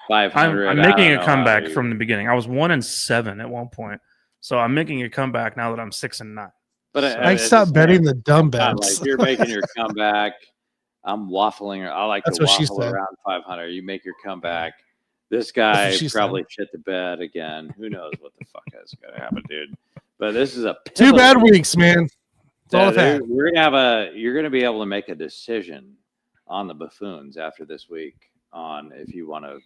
[SPEAKER 2] 500.
[SPEAKER 1] I'm making a comeback from the beginning. I was 1-7 at one point. So I'm making a comeback now that I'm 6-9.
[SPEAKER 2] But
[SPEAKER 3] I stopped betting the dumb bets.
[SPEAKER 2] Like you're making your comeback. I'm waffling. I like to waffle around 500. You make your comeback. This guy probably shit the bed again. Who knows what the fuck is going to happen, dude? But this is a
[SPEAKER 3] 2 bad weeks, man.
[SPEAKER 2] You're going to be able to make a decision on the buffoons after this week on if you want to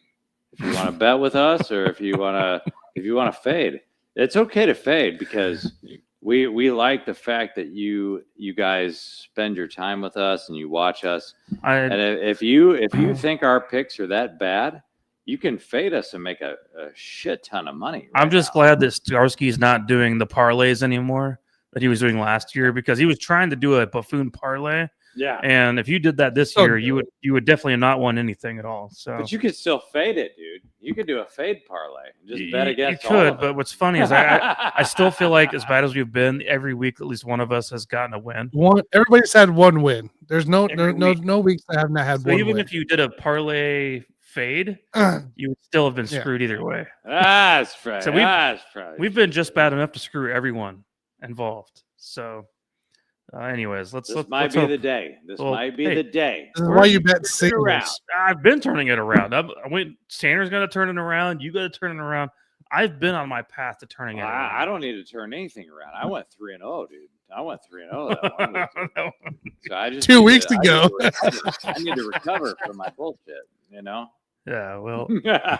[SPEAKER 2] bet with us or if you want to fade. It's okay to fade because we like the fact that you guys spend your time with us and you watch us. And if you think our picks are that bad, you can fade us and make a shit ton of money.
[SPEAKER 1] I'm just glad that Starsky's not doing the parlays anymore that he was doing last year, because he was trying to do a buffoon parlay.
[SPEAKER 2] Yeah.
[SPEAKER 1] And if you did that this year, you would definitely not won anything at all. So,
[SPEAKER 2] but you could still fade it, dude. You could do a fade parlay and just bet against.
[SPEAKER 1] You could, but what's funny is I still feel like as bad as we've been, every week at least one of us has gotten a win.
[SPEAKER 3] Everybody's had one win. There's no weeks I have not had one.
[SPEAKER 1] Even if you did a parlay fade, you would still have been screwed either way.
[SPEAKER 2] That's right.
[SPEAKER 1] So we've been just bad enough to screw everyone involved. So. Anyways, this might be
[SPEAKER 2] the day. This might be the day.
[SPEAKER 3] This is why you bet singles.
[SPEAKER 1] I've been turning it around. Tanner's going to turn it around. You got to turn it around. I've been on my path to turning it around.
[SPEAKER 2] I don't need to turn anything around. I went 3-0, dude. I went 3-0 that one. So I just
[SPEAKER 3] 2 weeks ago.
[SPEAKER 2] I need to recover from my bullshit. You know.
[SPEAKER 1] Yeah. Well,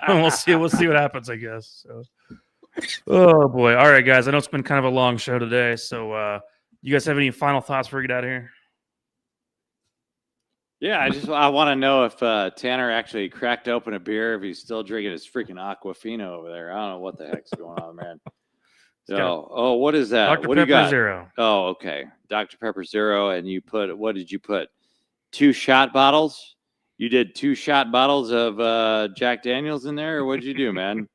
[SPEAKER 1] we'll see. We'll see what happens, I guess. So. Oh boy. All right, guys. I know it's been kind of a long show today, so. You guys have any final thoughts before we get out of here?
[SPEAKER 2] Yeah, I want to know if Tanner actually cracked open a beer, if he's still drinking his freaking Aquafina over there. I don't know what the heck's going on, man. So, what is that?
[SPEAKER 1] Dr.
[SPEAKER 2] What do you
[SPEAKER 1] Pepper
[SPEAKER 2] got?
[SPEAKER 1] Zero.
[SPEAKER 2] Oh, okay. Dr. Pepper Zero, and you put, what did you put? 2 shot bottles? You did 2 shot bottles of Jack Daniels in there, or what did you do, man?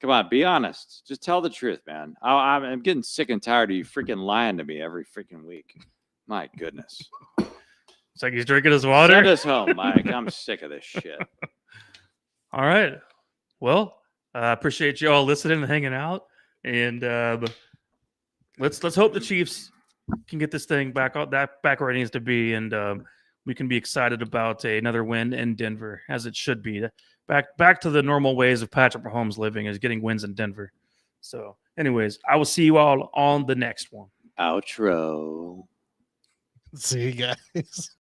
[SPEAKER 2] Come on, be honest. Just tell the truth, man. I'm getting sick and tired of you freaking lying to me every freaking week. My goodness.
[SPEAKER 1] It's like he's drinking his water.
[SPEAKER 2] Send us home, Mike. I'm sick of this shit.
[SPEAKER 1] All right. Well, I appreciate you all listening and hanging out. And let's hope the Chiefs can get this thing back where it needs to be, and we can be excited about another win in Denver, as it should be. back to the normal ways of Patrick Mahomes living is getting wins in Denver. So, anyways, I will see you all on the next one.
[SPEAKER 2] Outro.
[SPEAKER 3] See you guys.